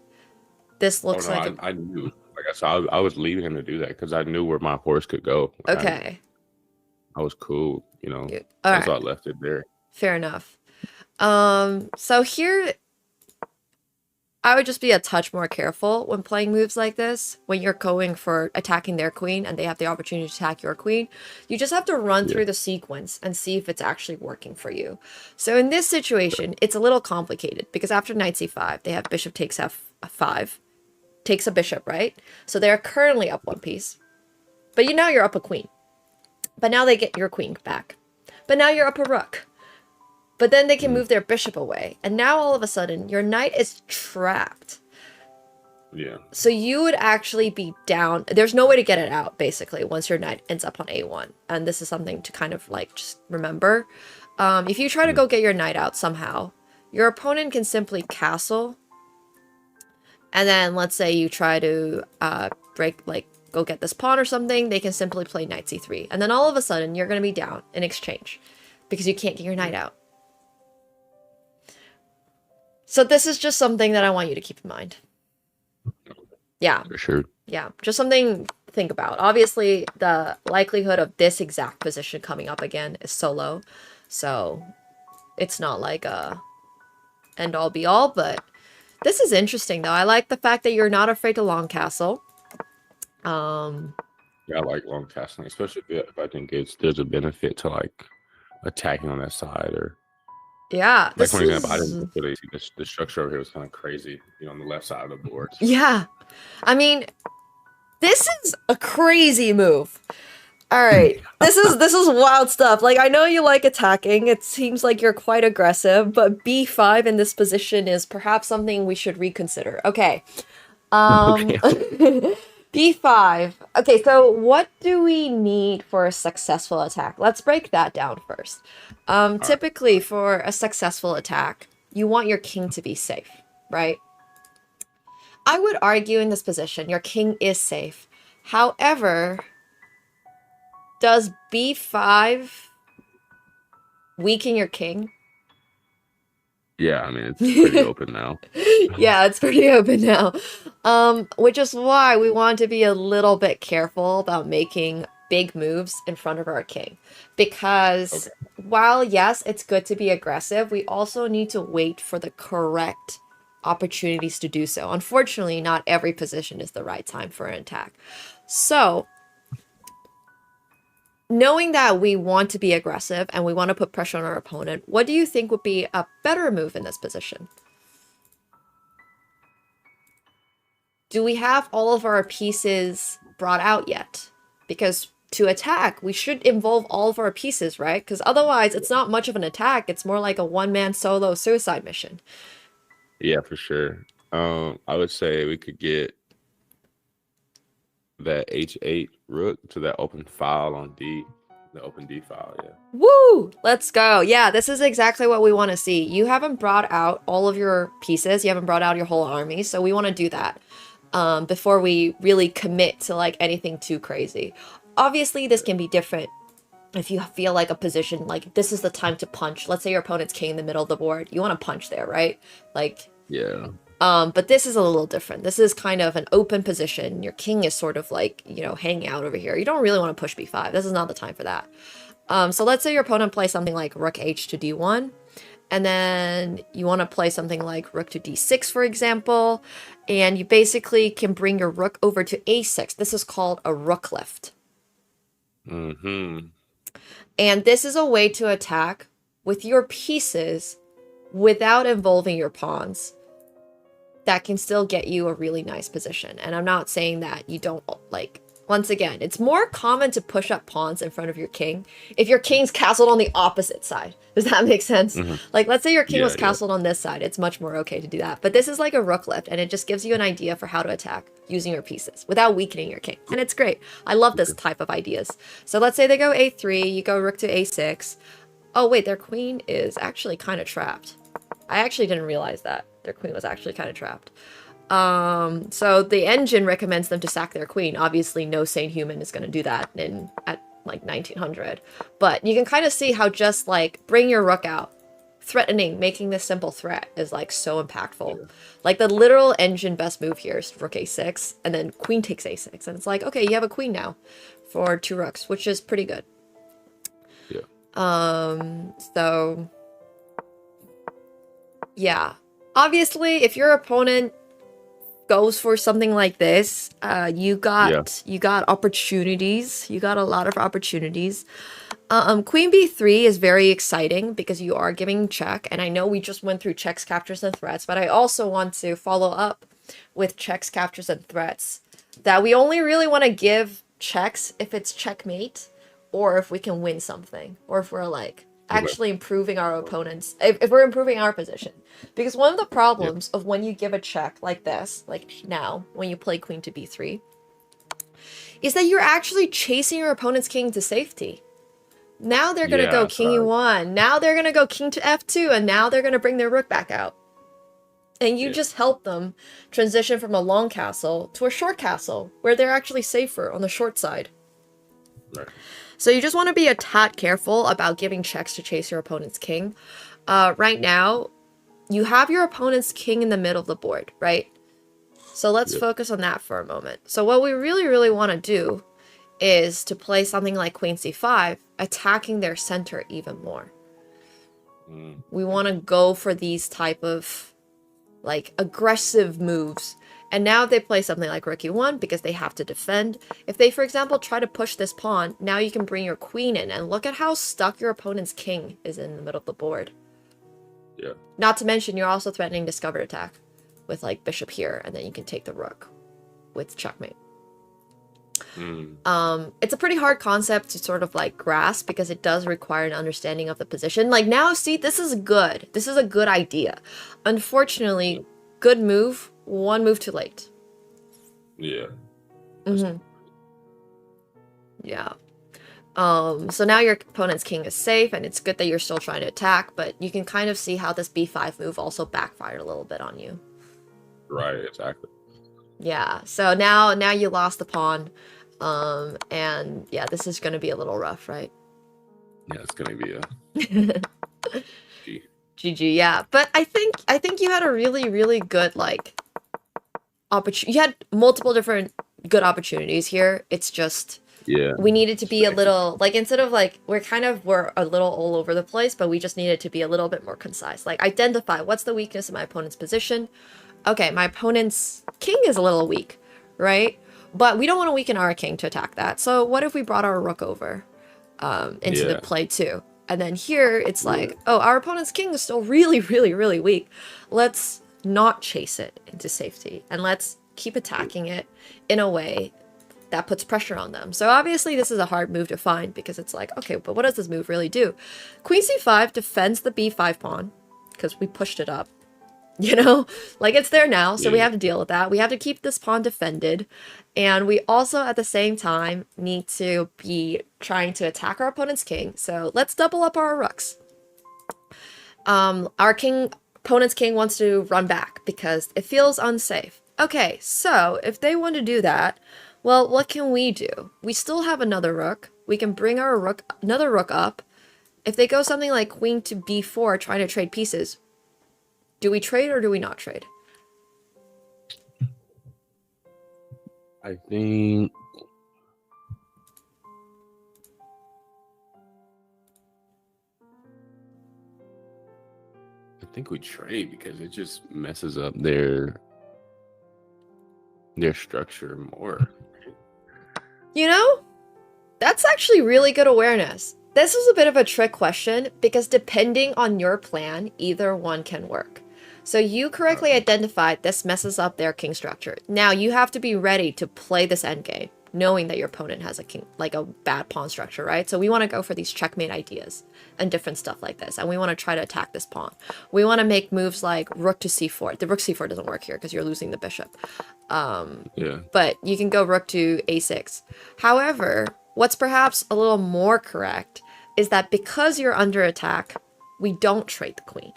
this looks like I knew, like I said, I was leaving him to do that because I knew where my horse could go. Okay. I was cool, you know. All right. I left it there. Fair enough. So here, I would just be a touch more careful when playing moves like this. When you're going for attacking their queen and they have the opportunity to attack your queen, you just have to run through the sequence and see if it's actually working for you. So in this situation, it's a little complicated because after knight c5, they have bishop takes f5. takes a bishop, right? So they're currently up one piece. But now you're up a queen. But now they get your queen back. But now you're up a rook. But then they can move their bishop away. And now all of a sudden, your knight is trapped. Yeah. So you would actually be down. There's no way to get it out, basically, once your knight ends up on a1. And this is something to kind of like just remember. If you try to go get your knight out somehow, your opponent can simply castle. And then let's say you try to go get this pawn or something, they can simply play knight c3. And then all of a sudden, you're going to be down in exchange because you can't get your knight out. So this is just something that I want you to keep in mind. Yeah. For sure. Yeah, just something to think about. Obviously, the likelihood of this exact position coming up again is so low. So it's not like a end all be all, but this is interesting though. I like the fact that you're not afraid to long castle. Yeah, I like long castling, especially if I think there's a benefit to like attacking on that side or. Yeah, Like for example, I didn't really see the structure over here was kind of crazy, on the left side of the board. Yeah, I mean, this is a crazy move. All right, this is wild stuff. Like, I know you like attacking. It seems like you're quite aggressive, but b5 in this position is perhaps something we should reconsider. Okay. b5. Okay, so what do we need for a successful attack? Let's break that down first. Typically, for a successful attack, you want your king to be safe, right? I would argue in this position, your king is safe. However, does b5 weaken your king? Yeah, I mean, it's pretty open now. Yeah, it's pretty open now. Which is why we want to be a little bit careful about making big moves in front of our king. Because while, yes, it's good to be aggressive, we also need to wait for the correct opportunities to do so. Unfortunately, not every position is the right time for an attack. So, knowing that we want to be aggressive and we want to put pressure on our opponent, what do you think would be a better move in this position? Do we have all of our pieces brought out yet? Because to attack, we should involve all of our pieces, right? Because otherwise, it's not much of an attack. It's more like a one-man solo suicide mission. Yeah, for sure. I would say we could get that h8 rook to that open file on D, the open D file, yeah. Woo! Let's go. Yeah, this is exactly what we want to see. You haven't brought out all of your pieces. You haven't brought out your whole army. So we want to do that before we really commit to like anything too crazy. Obviously, this can be different if you feel like a position, like this is the time to punch. Let's say your opponent's king in the middle of the board. You want to punch there, right? Like, yeah. But this is a little different. This is kind of an open position. Your king is sort of like, hanging out over here. You don't really want to push b5. This is not the time for that. So let's say your opponent plays something like rook h to d1. And then you want to play something like rook to d6, for example. And you basically can bring your rook over to a6. This is called a rook lift. Mm-hmm. And this is a way to attack with your pieces without involving your pawns. That can still get you a really nice position. And I'm not saying that you don't, like, once again, it's more common to push up pawns in front of your king if your king's castled on the opposite side. Does that make sense? Mm-hmm. Like, let's say your king was castled on this side. It's much more okay to do that. But this is like a rook lift, and it just gives you an idea for how to attack using your pieces without weakening your king. And it's great. I love this type of ideas. So let's say they go a3, you go rook to a6. Oh, wait, their queen is actually kind of trapped. I actually didn't realize that. Their queen was actually kind of trapped. So the engine recommends them to sack their queen. Obviously, no sane human is going to do that at like 1900. But you can kind of see how just like bring your rook out, threatening, making this simple threat is like so impactful. Yeah. Like the literal engine best move here is rook a6, and then queen takes a6, and it's like, okay, you have a queen now for 2 rooks, which is pretty good. Yeah. So yeah. Obviously, if your opponent goes for something like this, you got opportunities. You got a lot of opportunities. Queen b3 is very exciting because you are giving check, and I know we just went through checks, captures, and threats, but I also want to follow up with checks, captures, and threats that we only really want to give checks if it's checkmate or if we can win something or if we're like actually improving our opponents, if we're improving our position. Because one of the problems of when you give a check like this, like now, when you play queen to b3, is that you're actually chasing your opponent's king to safety. Now they're going to go king e1. Now they're going to go king to f2. And now they're going to bring their rook back out. And you just help them transition from a long castle to a short castle where they're actually safer on the short side. Right. So you just want to be a tad careful about giving checks to chase your opponent's king. Right now, you have your opponent's king in the middle of the board, right? So let's focus on that for a moment. So what we really, really want to do is to play something like queen c5, attacking their center even more. We want to go for these type of like aggressive moves. And now they play something like rook e1 because they have to defend. If they, for example, try to push this pawn, now you can bring your queen in and look at how stuck your opponent's king is in the middle of the board. Yeah. Not to mention you're also threatening discovered attack with like bishop here, and then you can take the rook with checkmate. It's a pretty hard concept to sort of like grasp because it does require an understanding of the position. Like now, see, this is good. This is a good idea. Unfortunately, good move, one move too late. Yeah. Yeah. So now your opponent's king is safe, and it's good that you're still trying to attack, but you can kind of see how this b5 move also backfired a little bit on you. Right, exactly. Yeah, so now you lost the pawn, and yeah, this is going to be a little rough, right? Yeah, it's gonna be a GG, yeah. But I think you had a really, really good like opportunity. You had multiple different good opportunities here. It's just we needed to be a little like, instead of like we're a little all over the place, but we just needed to be a little bit more concise. Like identify what's the weakness of my opponent's position. Okay, my opponent's king is a little weak, right? But we don't want to weaken our king to attack that. So what if we brought our rook over into the play too? And then here it's like, oh, our opponent's king is still really, really, really weak. Let's not chase it into safety, and let's keep attacking it in a way that puts pressure on them. So obviously this is a hard move to find because it's like, okay, but what does this move really do? Queen c5 defends the b5 pawn because we pushed it up. You know, like it's there now, so we have to deal with that. We have to keep this pawn defended, and we also at the same time need to be trying to attack our opponent's king. So let's double up our rooks. Our opponent's king wants to run back because it feels unsafe. Okay, so if they want to do that, well, what can we do? We still have another rook. We can bring our another rook up. If they go something like queen to b4, trying to trade pieces, do we trade or do we not trade? I think we trade because it just messes up their structure more. You know, that's actually really good awareness. This is a bit of a trick question because depending on your plan, either one can work. So you correctly identified this messes up their king structure. Now you have to be ready to play this endgame, knowing that your opponent has a king, like a bad pawn structure, right? So we want to go for these checkmate ideas and different stuff like this. And we want to try to attack this pawn. We want to make moves like rook to c4. The rook c4 doesn't work here because you're losing the bishop. But you can go rook to a6. However, what's perhaps a little more correct is that because you're under attack, we don't trade the queen.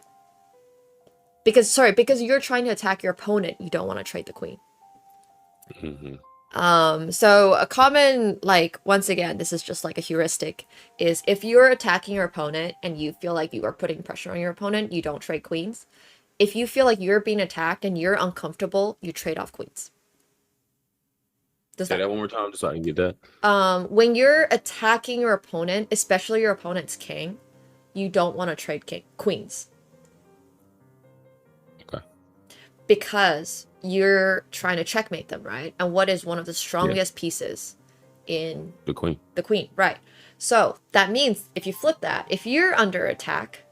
Because you're trying to attack your opponent, you don't want to trade the queen. So a common, like, once again, this is just like a heuristic, is if you're attacking your opponent and you feel like you are putting pressure on your opponent, you don't trade queens. If you feel like you're being attacked and you're uncomfortable, you trade off queens. Say that one more time just so I can get that. When you're attacking your opponent, especially your opponent's king, you don't want to trade queens. Okay. Because you're trying to checkmate them, right? And what is one of the strongest pieces in the queen? The queen, right. So that means if you flip that, if you're under attack,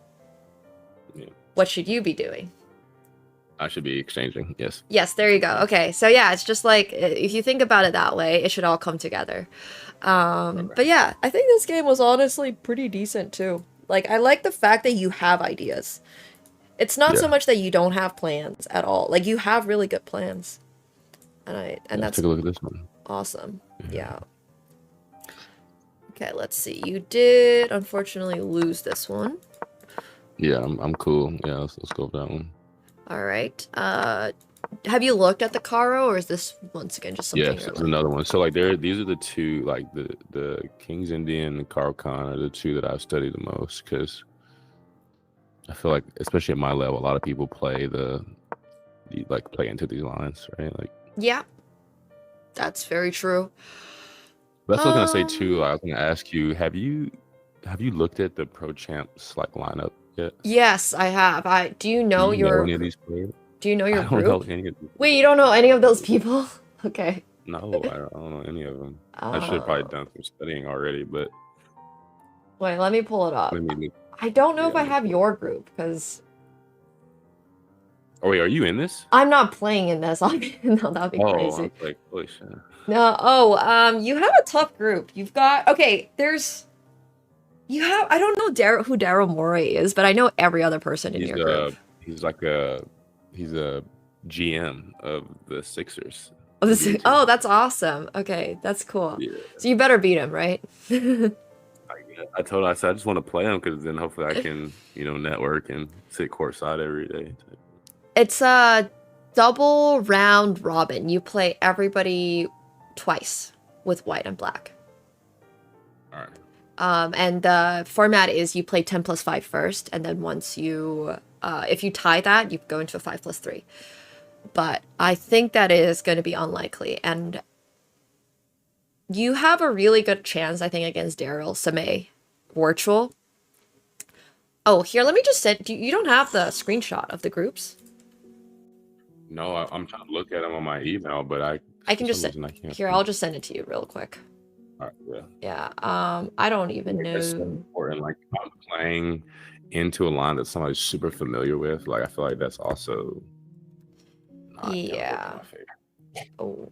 what should you be doing? I should be exchanging. Yes. Yes, there you go. Okay, so yeah, it's just like if you think about it that way, it should all come together. But yeah, I think this game was honestly pretty decent too. Like, I like the fact that you have ideas. It's not so Yeah. much that you don't have plans at all. Like, you have really good plans, and Let's that's take a look at this one. awesome. Yeah. Okay, let's see. You did unfortunately lose this one. Yeah, I'm cool. Yeah, let's go with that one. All right. Have you looked at the Caro, or is this once again just something? Yes, you're there's like- another one. So like these are the two, like the King's Indian and Carl Khan are the two that I've studied the most, because I feel like, especially at my level, a lot of people play play into these lines, right? Like, Yeah, that's very true. that's what I was gonna say too. I was gonna ask you, have you looked at the Pro Champs like lineup yet? Yes, I have. Do you know Do you know your any of these players? Do you know your I don't group? know any of these. Wait, you don't know any of those people? Okay. No, I don't know any of them. I should have probably done some studying already, but Wait, let me pull it up. let me. I don't know if Yeah, I have your group because Oh wait, are you in this? I'm not playing in this. No, that'd be Oh, I crazy. was like, holy shit. No, you have a tough group. You've got okay. I don't know who Daryl Morey is, but I know every other person in your group. He's a GM of the Sixers. Oh, that's awesome. Okay, that's cool. Yeah. So you better beat him, right? I told her, I said, I just want to play him because then hopefully I can, network and sit courtside every day. It's a double round robin. You play everybody twice with white and black. All right. And the format is you play 10 plus 5 first, and then once you, if you tie that, you go into a 5 plus 3. But I think that is going to be unlikely, and you have a really good chance, I think, against Daryl, Samay, virtual. Oh, here, let me just send you don't have the screenshot of the groups? No, I'm trying to look at them on my email, but I can just send. Here, I'll just send it to you real quick. All right, yeah. Yeah. I don't even know. It's so important. Like, if I'm playing into a line that somebody's super familiar with. Like, I feel like that's also. Yeah. Oh,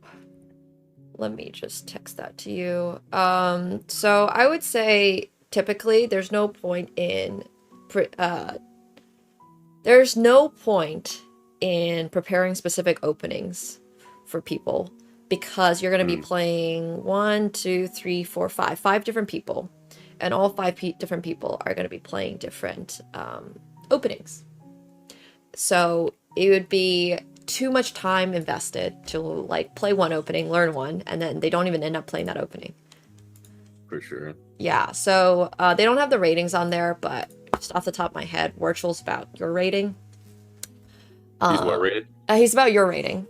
let me just text that to you. So I would say typically there's no point in preparing specific openings for people, because you're going to be playing 1, 2, 3, 4, 5 different people, and all 5 different people are going to be playing different openings. So it would be too much time invested to like play one opening, learn one, and then they don't even end up playing that opening. For sure. Yeah, so they don't have the ratings on there, but just off the top of my head, Virtual's about your rating. He's what rated? He's about your rating.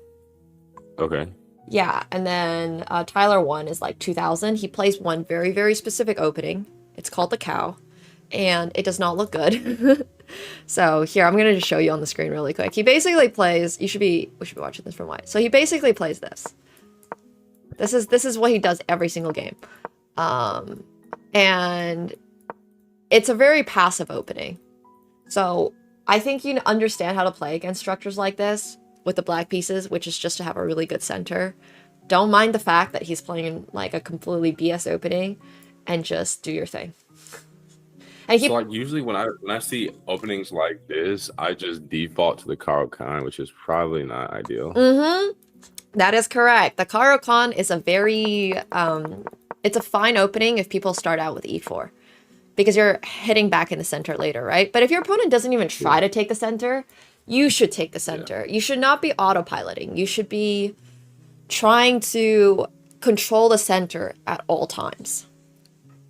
Okay. Yeah, and then Tyler 1 is like 2000. He plays one very, very specific opening. It's called the Cow, and it does not look good. So here, I'm going to just show you on the screen really quick. He basically plays, we should be watching this from white. So he basically plays this. This is what he does every single game. And it's a very passive opening. So I think you understand how to play against structures like this with the black pieces, which is just to have a really good center. Don't mind the fact that he's playing like a completely BS opening, and just do your thing. And So like usually when I see openings like this, I just default to the Karo Khan, which is probably not ideal. That is correct. The Karo Khan is a very it's a fine opening if people start out with e4, because you're hitting back in the center later, right? But if your opponent doesn't even try to take the center, you should take the center. You should not be autopiloting. You should be trying to control the center at all times.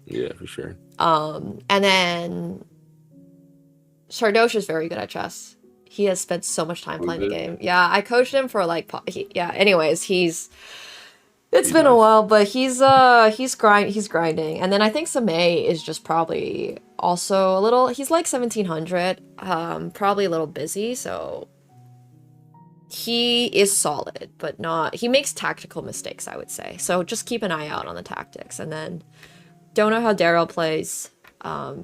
Yeah, for sure. And then Shardosh is very good at chess. He has spent so much time playing the game. Yeah, I coached him for like anyways, it's been a while, but he's grinding. And then I think Samay is just probably also a little, he's like 1700, probably a little busy, so he is solid, but not, he makes tactical mistakes, I would say. So just keep an eye out on the tactics. And then don't know how Daryl plays.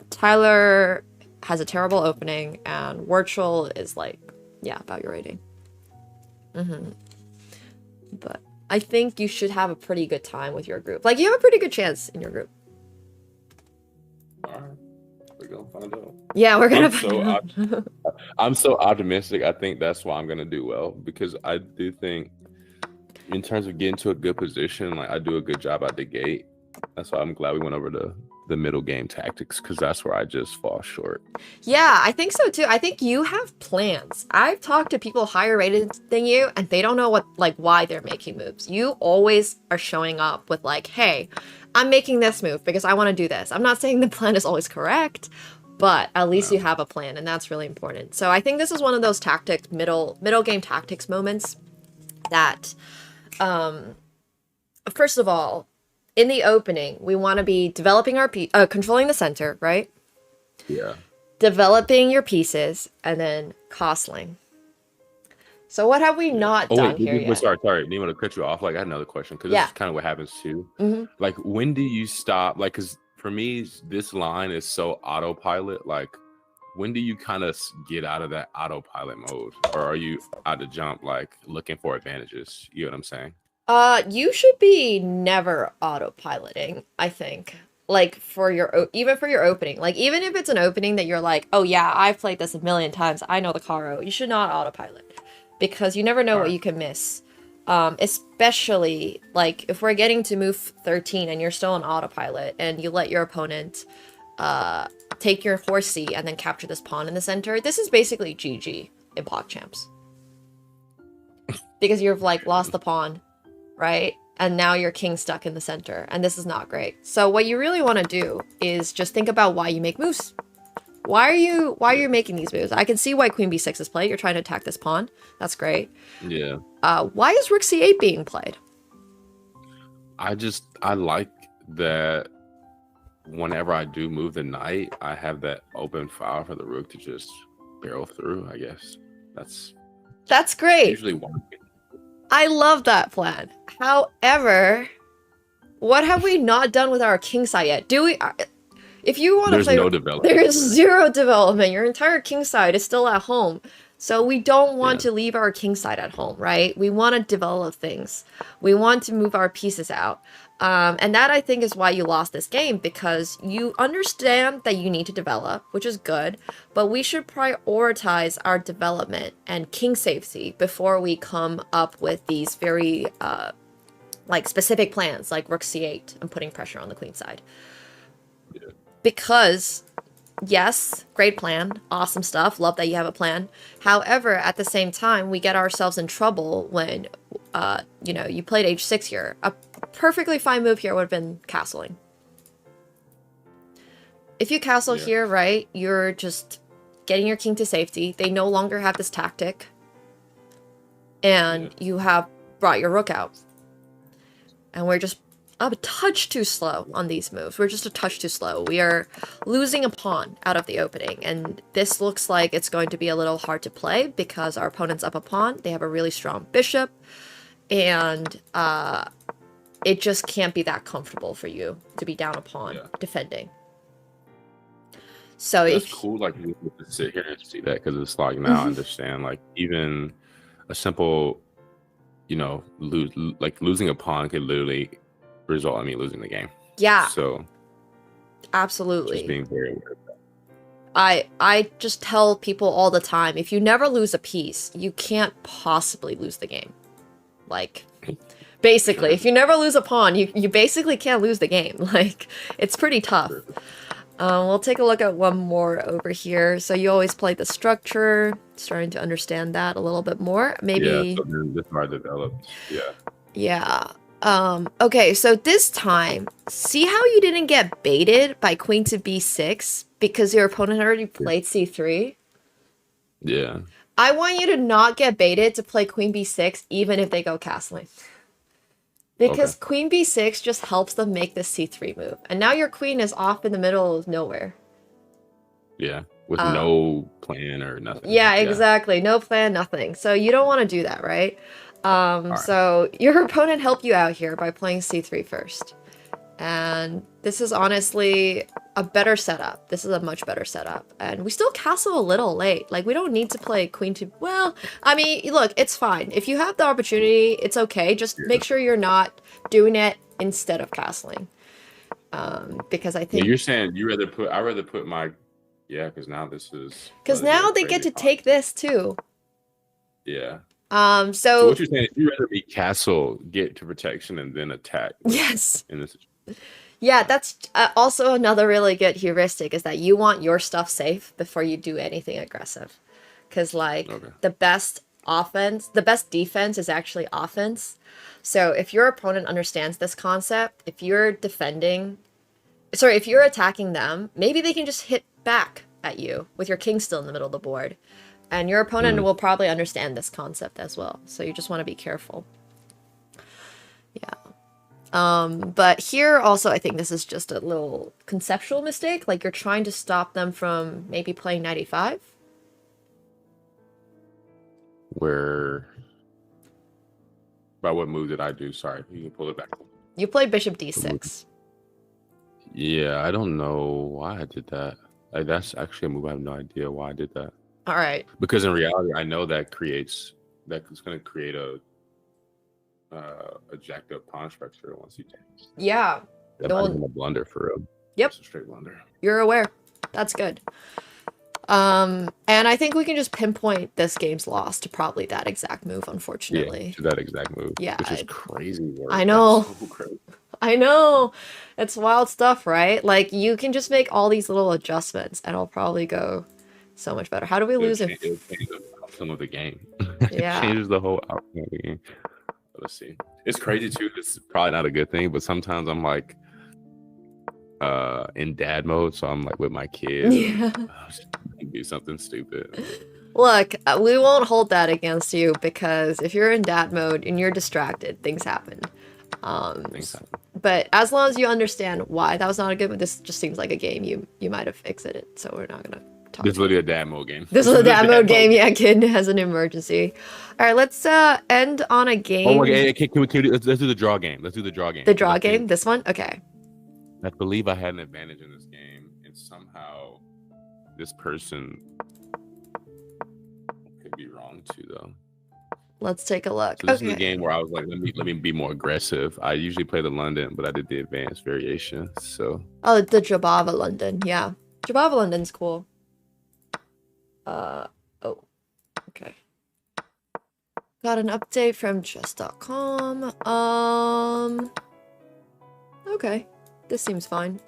Tyler has a terrible opening, and Virtual is like, yeah, about your rating. But I think you should have a pretty good time with your group. Like, you have a pretty good chance in your group. All right, we're gonna find out. Yeah, we're gonna I'm so I'm so optimistic. I think that's why I'm gonna do well, because I do think in terms of getting to a good position, like I do a good job out the gate. That's why I'm glad we went over the middle game tactics, because that's where I just fall short. Yeah, I think so too. I think you have plans. I've talked to people higher rated than you, and they don't know why they're making moves. You always are showing up with like, hey, I'm making this move because I want to do this. I'm not saying the plan is always correct, but at least you have a plan, and that's really important. So I think this is one of those tactics, middle game tactics moments that, first of all, in the opening, we want to be developing our controlling the center, right? Yeah. Developing your pieces, and then costling. So what have we not done here yet? Sorry, Nemo, to cut you off. Like, I had another question, because this is kind of what happens too. Like, when do you stop? Like, because for me, this line is so autopilot. Like, when do you kind of get out of that autopilot mode, or are you out to jump, like looking for advantages? You know what I'm saying? You should be never autopiloting, I think. Like, even for your opening. Like, even if it's an opening that you're like, oh yeah, I've played this a million times, I know the Karo, you should not autopilot. Because you never know what you can miss. Especially, like, if we're getting to move 13 and you're still on autopilot, and you let your opponent take your horsey and then capture this pawn in the center, this is basically GG in PogChamps. Because you've, like, lost the pawn, right? And now your king's stuck in the center, and this is not great. So what you really want to do is just think about why you make moves. Why are you making these moves? I can see why Queen B6 is played. You're trying to attack this pawn. That's great. Yeah. Why is Rook C8 being played? I like that whenever I do move the knight, I have that open file for the rook to just barrel through, I guess. That's great. Usually one. I love that plan. However, what have we not done with our king side yet? Do we... If you want to play... There's no development. There's zero development. Your entire king side is still at home. So we don't want to leave our king side at home, right? We want to develop things. We want to move our pieces out. And that, I think, is why you lost this game, because you understand that you need to develop, which is good, but we should prioritize our development and king safety before we come up with these very specific plans, like Rook C8 and putting pressure on the queen side. Yeah. Because, yes, great plan, awesome stuff, love that you have a plan. However, at the same time, we get ourselves in trouble when, you played h6 here. A perfectly fine move here would have been castling. If you castle here, right, you're just getting your king to safety. They no longer have this tactic. And you have brought your rook out. And we're just a touch too slow on these moves. We're just a touch too slow. We are losing a pawn out of the opening, and this looks like it's going to be a little hard to play because our opponent's up a pawn. They have a really strong bishop, and it just can't be that comfortable for you to be down a pawn defending. So it's cool, like, you can sit here and see that, because it's like, now I understand, like, even a simple, losing a pawn could literally result in me losing the game. Yeah. So absolutely. Just being very aware of that. I just tell people all the time, if you never lose a piece, you can't possibly lose the game. Like, basically, if you never lose a pawn, you basically can't lose the game. Like, it's pretty tough. We'll take a look at one more over here. So you always play the structure, starting to understand that a little bit more. Maybe. Yeah, so this is how I developed. Yeah. Yeah. Okay, so this time, see how you didn't get baited by queen to b6 because your opponent already played c3? Yeah. I want you to not get baited to play queen b6 even if they go castling. Because queen b6 just helps them make this c3 move. And now your queen is off in the middle of nowhere. Yeah, with no plan or nothing. Yeah, exactly. No plan, nothing. So you don't want to do that, right? So your opponent helped you out here by playing c3 first. And This is honestly a better setup. This is a much better setup. And we still castle a little late. Like, we don't need to play queen to... Well, I mean, look, it's fine. If you have the opportunity, it's okay. Just make sure you're not doing it instead of castling. Because I think... Yeah, you're saying I'd rather put my... Yeah, because now this is... Because now they get to take this too. Yeah. So what you're saying is you'd rather be castle, get to protection, and then attack. Yes. In this... Yeah, that's also another really good heuristic is that you want your stuff safe before you do anything aggressive. Because, like, the best defense is actually offense. So if your opponent understands this concept, if you're attacking them, maybe they can just hit back at you with your king still in the middle of the board. And your opponent will probably understand this concept as well. So you just want to be careful. Yeah. But here also, I think this is just a little conceptual mistake. Like, you're trying to stop them from maybe playing 95. By what move did I do? Sorry, you can pull it back. You played bishop d6. Yeah, I don't know why I did that. Like, that's actually a move. I have no idea why I did that. All right. Because in reality, I know that's going to create a jacked up pawn structure once you take. Yeah. That might have been a blunder for real. Yep. It's a straight blunder. You're aware. That's good. And I think we can just pinpoint this game's loss to probably that exact move, unfortunately. Yeah, to that exact move. Yeah. Which is crazy work. I know. So crazy. I know. It's wild stuff, right? Like, you can just make all these little adjustments and it'll probably go so much better. How do we lose It'll change the outcome of the game. Yeah. It changes the whole outcome of the game. Let's see. It's crazy too. This is probably not a good thing, but sometimes I'm like in dad mode, so I'm like with my kids. Yeah. Do something stupid. Look, we won't hold that against you because if you're in dad mode and you're distracted, things happen. Things happen. But as long as you understand why that was not a good move, this just seems like a game you might have exited, so we're not gonna talk. This is literally a dad mode game. This is a dad mode game. Yeah, kid has an emergency. All right, let's end on a game. Oh my god! Can we let's do the draw game. Let's do the draw game. The draw game. This one. Okay. I believe I had an advantage in this game, and somehow this person could be wrong too, though. Let's take a look. So this is a game where I was like, let me be more aggressive. I usually play the London, but I did the advanced variation. So the Jabava London. Yeah, Jabava London's cool. Okay. Got an update from chess.com. Okay. This seems fine.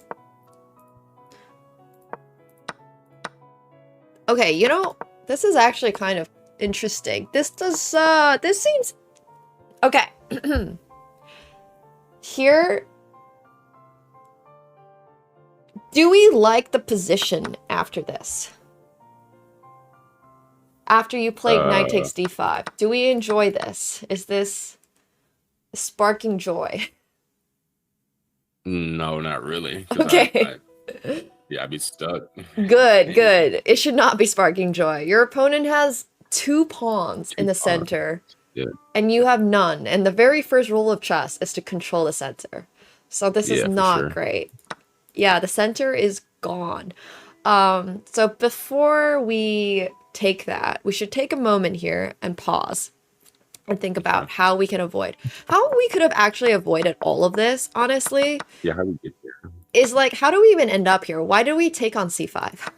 Okay, you know, this is actually kind of interesting. This seems... Okay. Here... Do we like the position after this? After you played knight takes d5. Do we enjoy this? Is this sparking joy? No, not really. Okay. I'd be stuck. Good, good. It should not be sparking joy. Your opponent has 2 pawns in the center. Yeah. And you have none. And the very first rule of chess is to control the center. So this is not great. Yeah, the center is gone. So before we take that, we should take a moment here and pause and think about how we can avoid. How we could have actually avoided all of this, honestly. Yeah, how do we get there? Is like, how do we even end up here? Why did we take on c5?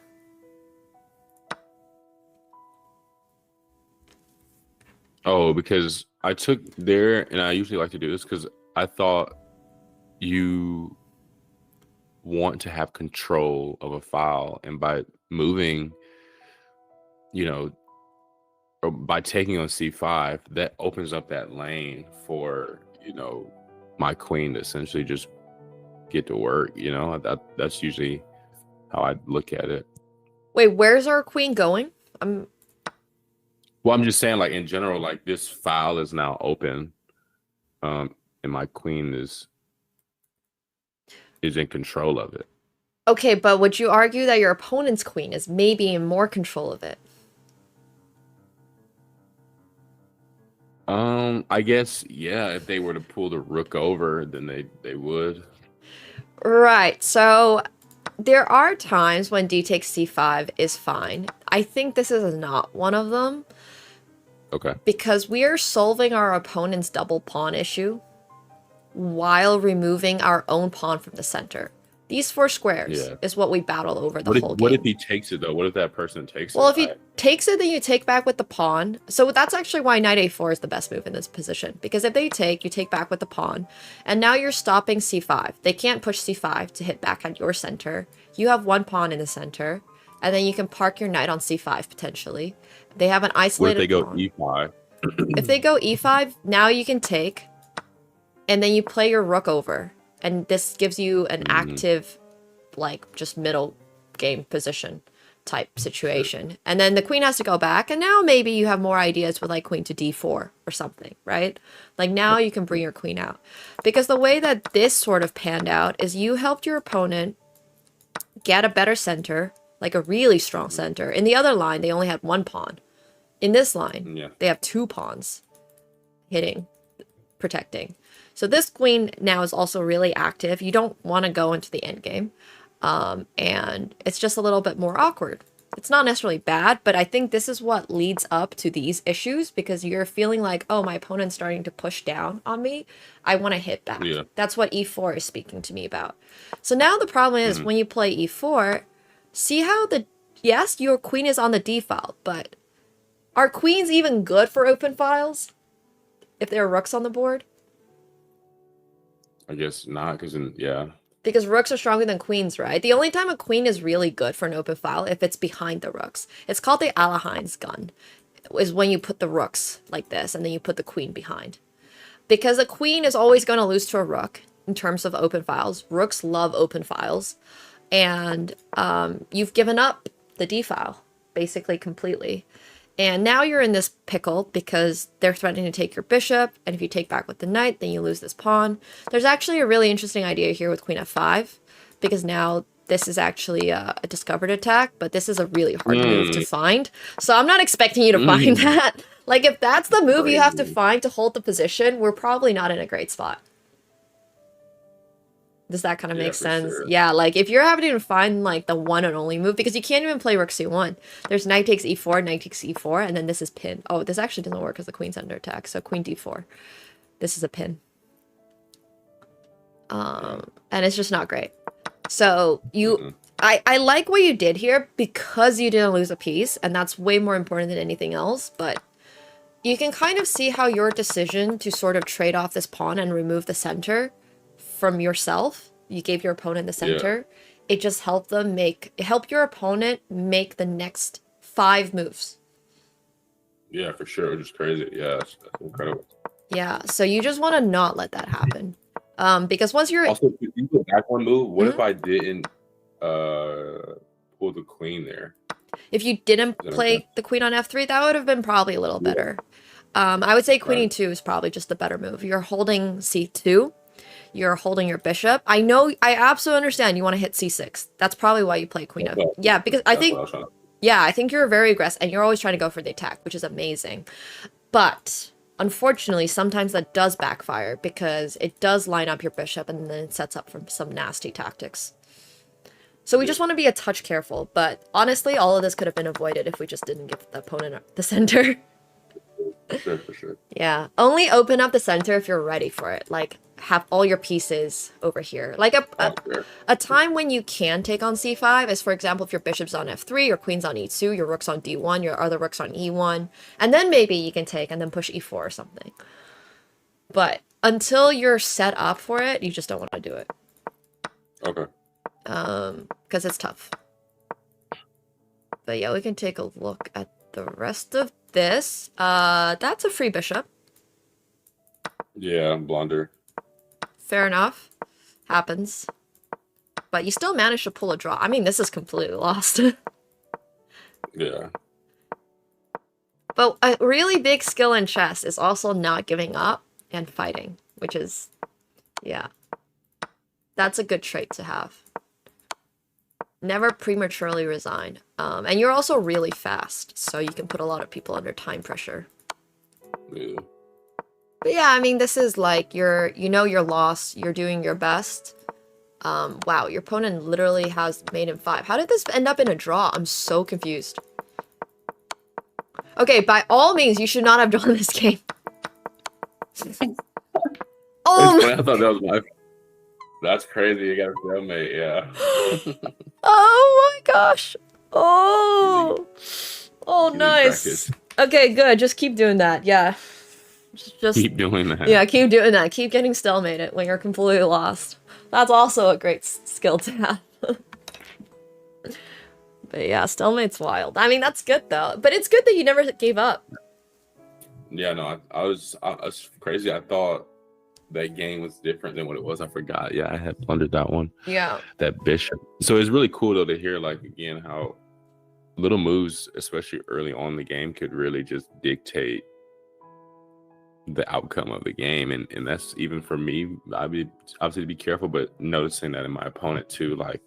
Oh, because I took there, and I usually like to do this because I thought you want to have control of a file, and by moving, or by taking on c5, that opens up that lane for, my queen to essentially just get to work, that's usually how I look at it. Wait, where's our queen going? I'm just saying, like, in general, like, this file is now open, and my queen is in control of it. Okay, but would you argue that your opponent's queen is maybe in more control of it? I guess, yeah, if they were to pull the rook over, then they would. Right. So there are times when d takes c5 is fine. I think this is not one of them Okay. because we are solving our opponent's double pawn issue while removing our own pawn from the center. These 4 squares Yeah. is what we battle over the What if, whole what game. if he takes it though? What if that person takes Well, it? if he takes it, then you take back with the pawn. So that's actually why knight a4 is the best move in this position. Because if they take, you take back with the pawn. And now you're stopping c5. They can't push c5 to hit back at your center. You have 1 pawn in the center. And then you can park your knight on c5, potentially. They have an What if isolated they go pawn. e5? If they go e5, now you can take. And then you play your rook over. And this gives you an active, like, just middle game position type situation. And then the queen has to go back, and now maybe you have more ideas with like queen to d4 or something, right? Like now you can bring your queen out. Because the way that this sort of panned out is you helped your opponent get a better center, like a really strong center. In the other line, they only had 1 pawn. In this line, they have 2 pawns hitting, protecting. So this queen now is also really active. You don't want to go into the endgame. And it's just a little bit more awkward. It's not necessarily bad, but I think this is what leads up to these issues because you're feeling like, oh, my opponent's starting to push down on me. I want to hit back. Yeah. That's what e4 is speaking to me about. So now the problem is when you play e4, see how yes, your queen is on the d file, but are queens even good for open files if there are rooks on the board? I guess not, because Because rooks are stronger than queens, right? The only time a queen is really good for an open file if it's behind the rooks. It's called the Alahein's gun. Is when you put the rooks like this and then you put the queen behind. Because a queen is always going to lose to a rook in terms of open files. Rooks love open files. And you've given up the d file, basically completely. And now you're in this pickle because they're threatening to take your bishop, and if you take back with the knight, then you lose this pawn. There's actually a really interesting idea here with queen f5, because now this is actually a discovered attack, but this is a really hard move to find. So I'm not expecting you to find that. Like, if that's the move you have to find to hold the position, we're probably not in a great spot. Does that kind of make sense? Sure. Yeah, like if you're having to find like the one and only move, because you can't even play rook c1. There's knight takes e4, knight takes e4, and then this is pin. Oh, this actually doesn't work because the queen's under attack. So queen d4. This is a pin. And it's just not great. So I like what you did here because you didn't lose a piece, and that's way more important than anything else. But you can kind of see how your decision to sort of trade off this pawn and remove the center from yourself, you gave your opponent the center, it just helped them help your opponent make the next 5 moves. Yeah, for sure. Which is crazy. Yeah, that's incredible. Yeah, so you just want to not let that happen. Because once you're also, if you go back one move, what if I didn't pull the queen there? If you didn't play the queen on f3, that would have been probably a little better. I would say queen e2 is probably just the better move. You're holding c2. You're holding your bishop. I know, I absolutely understand you want to hit c6. That's probably why you play queen f. Yeah, because I think you're very aggressive and you're always trying to go for the attack, which is amazing. But unfortunately, sometimes that does backfire because it does line up your bishop and then it sets up for some nasty tactics. So we just want to be a touch careful. But honestly, all of this could have been avoided if we just didn't give the opponent the center. For sure. Yeah, only open up the center if you're ready for it. Like, have all your pieces over here. Like, a time when you can take on c5 is, for example, if your bishop's on f3, your queen's on e2, your rook's on d1, your other rook's on e1, and then maybe you can take and then push e4 or something. But until you're set up for it, you just don't want to do it. Okay. Because it's tough. But yeah, we can take a look at the rest of this. That's a free bishop. Yeah, blunder. Fair enough. Happens. But you still managed to pull a draw. I mean, this is completely lost. Yeah. But a really big skill in chess is also not giving up and fighting, which is, yeah. That's a good trait to have. Never prematurely resign. And you're also really fast, so you can put a lot of people under time pressure. Yeah. But yeah, I mean, this is like, you know you're lost, you're doing your best. Wow, your opponent literally has mate in 5. How did this end up in a draw? I'm so confused. Okay, by all means, you should not have drawn this game. It's funny, I thought that was my. That's crazy. You got a stalemate, yeah. Oh my gosh. Oh. Oh, Easy nice. practice. Okay, good. Just keep doing that. Yeah. Just Keep doing that. yeah, keep doing that. Keep getting stalemated when you're completely lost. That's also a great skill to have. But yeah, stalemate's wild. I mean, that's good though. But it's good that you never gave up. Yeah, no, I was crazy. I thought that game was different than what it was. I forgot. Yeah, I had plundered that one. Yeah. That bishop. So it's really cool though to hear, like, again, how little moves, especially early on in the game, could really just dictate the outcome of the game. And that's even for me. I'd be obviously to be careful, but noticing that in my opponent too, like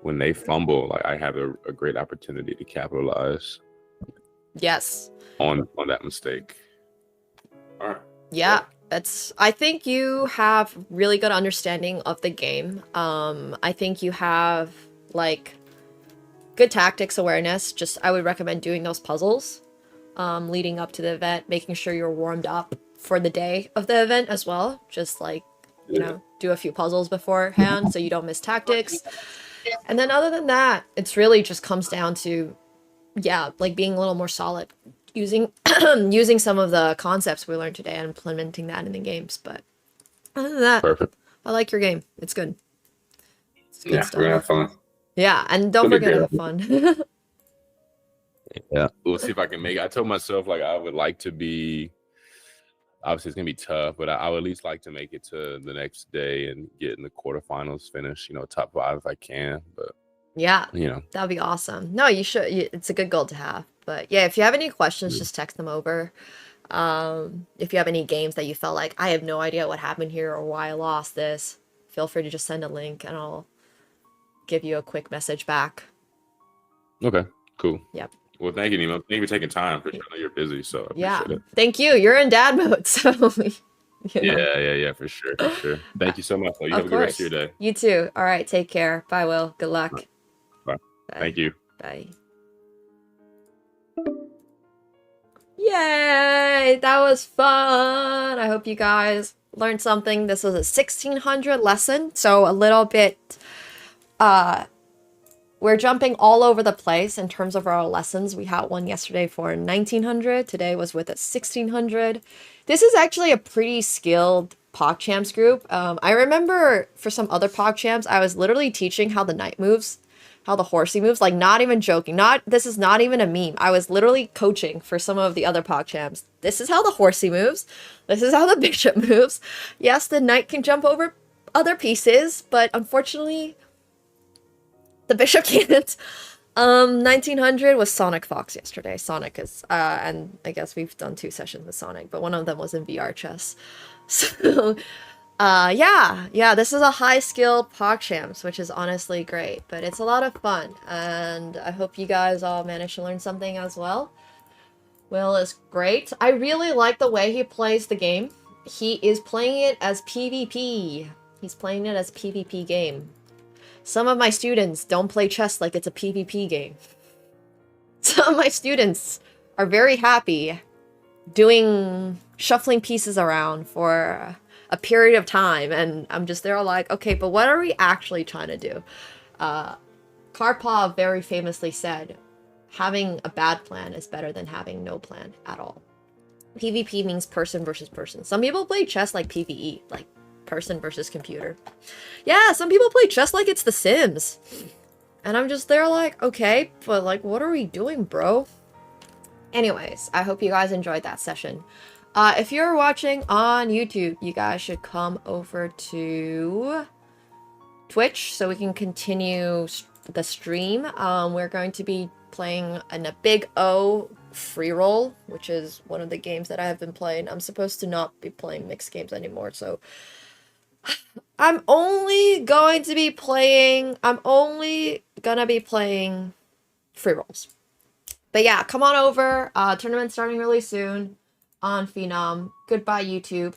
when they fumble, like I have a great opportunity to capitalize. Yes. On that mistake. All right. Yeah. I think you have really good understanding of the game. I think you have like good tactics awareness. Just I would recommend doing those puzzles leading up to the event, making sure you're warmed up for the day of the event as well. Just like, you know, do a few puzzles beforehand so you don't miss tactics. And then other than that, it's really just comes down to, yeah, like being a little more solid. Using using some of the concepts we learned today and implementing that in the games. But other than that, perfect. I like your game. It's good. It's good stuff. We're gonna have fun. Yeah, and don't forget to have fun. Yeah, we'll see if I can make it. I told myself like I would like to be. Obviously, it's gonna be tough, but I would at least like to make it to the next day and get in the quarterfinals, finish, you know, top 5 if I can. But yeah, you know, that'd be awesome. No, you should. It's a good goal to have. But yeah, if you have any questions, just text them over. If you have any games that you felt like I have no idea what happened here or why I lost this, feel free to just send a link and I'll give you a quick message back. Okay, cool. Yep. Well, thank you, Nemo. Thank you for taking time. I know you're busy, so I appreciate it. Thank you. You're in dad mode, so you know. Yeah, for sure. Thank you so much. You have a good rest of your day. You too. All right, take care. Bye, Will. Good luck. Bye. Thank you. Bye. Yay! That was fun. I hope you guys learned something. This was a 1600 lesson, so a little bit we're jumping all over the place in terms of our lessons. We had one yesterday for 1900. Today was with a 1600. This is actually a pretty skilled PogChamps group. I remember for some other PogChamps, I was literally teaching how the knight moves, how the horsey moves, like not even joking. This is not even a meme. I was literally coaching for some of the other PogChamps. This is how the horsey moves. This is how the bishop moves. Yes, the knight can jump over other pieces, but unfortunately, the bishop can't. 1900 was Sonic Fox yesterday. Sonic is, and I guess we've done 2 sessions with Sonic, but one of them was in VR chess. So, yeah, this is a high-skill PogChamps, which is honestly great, but it's a lot of fun, and I hope you guys all managed to learn something as well. Will is great. I really like the way he plays the game. He is playing it as PvP. He's playing it as PvP game. Some of my students don't play chess like it's a PvP game. Some of my students are very happy shuffling pieces around for a period of time, and I'm just there like, okay, but what are we actually trying to do? Karpov very famously said, having a bad plan is better than having no plan at all. PvP means person versus person. Some people play chess like PvE, like person versus computer. Yeah, some people play chess like it's The Sims. And I'm just there like, okay, but like, what are we doing, bro? Anyways, I hope you guys enjoyed that session. If you're watching on YouTube, you guys should come over to Twitch so we can continue the stream. We're going to be playing in a Big O free roll, which is one of the games that I have been playing. I'm supposed to not be playing mixed games anymore, so I'm only gonna be playing free rolls. But yeah, come on over. Tournament's starting really soon on Phenom. Goodbye, YouTube.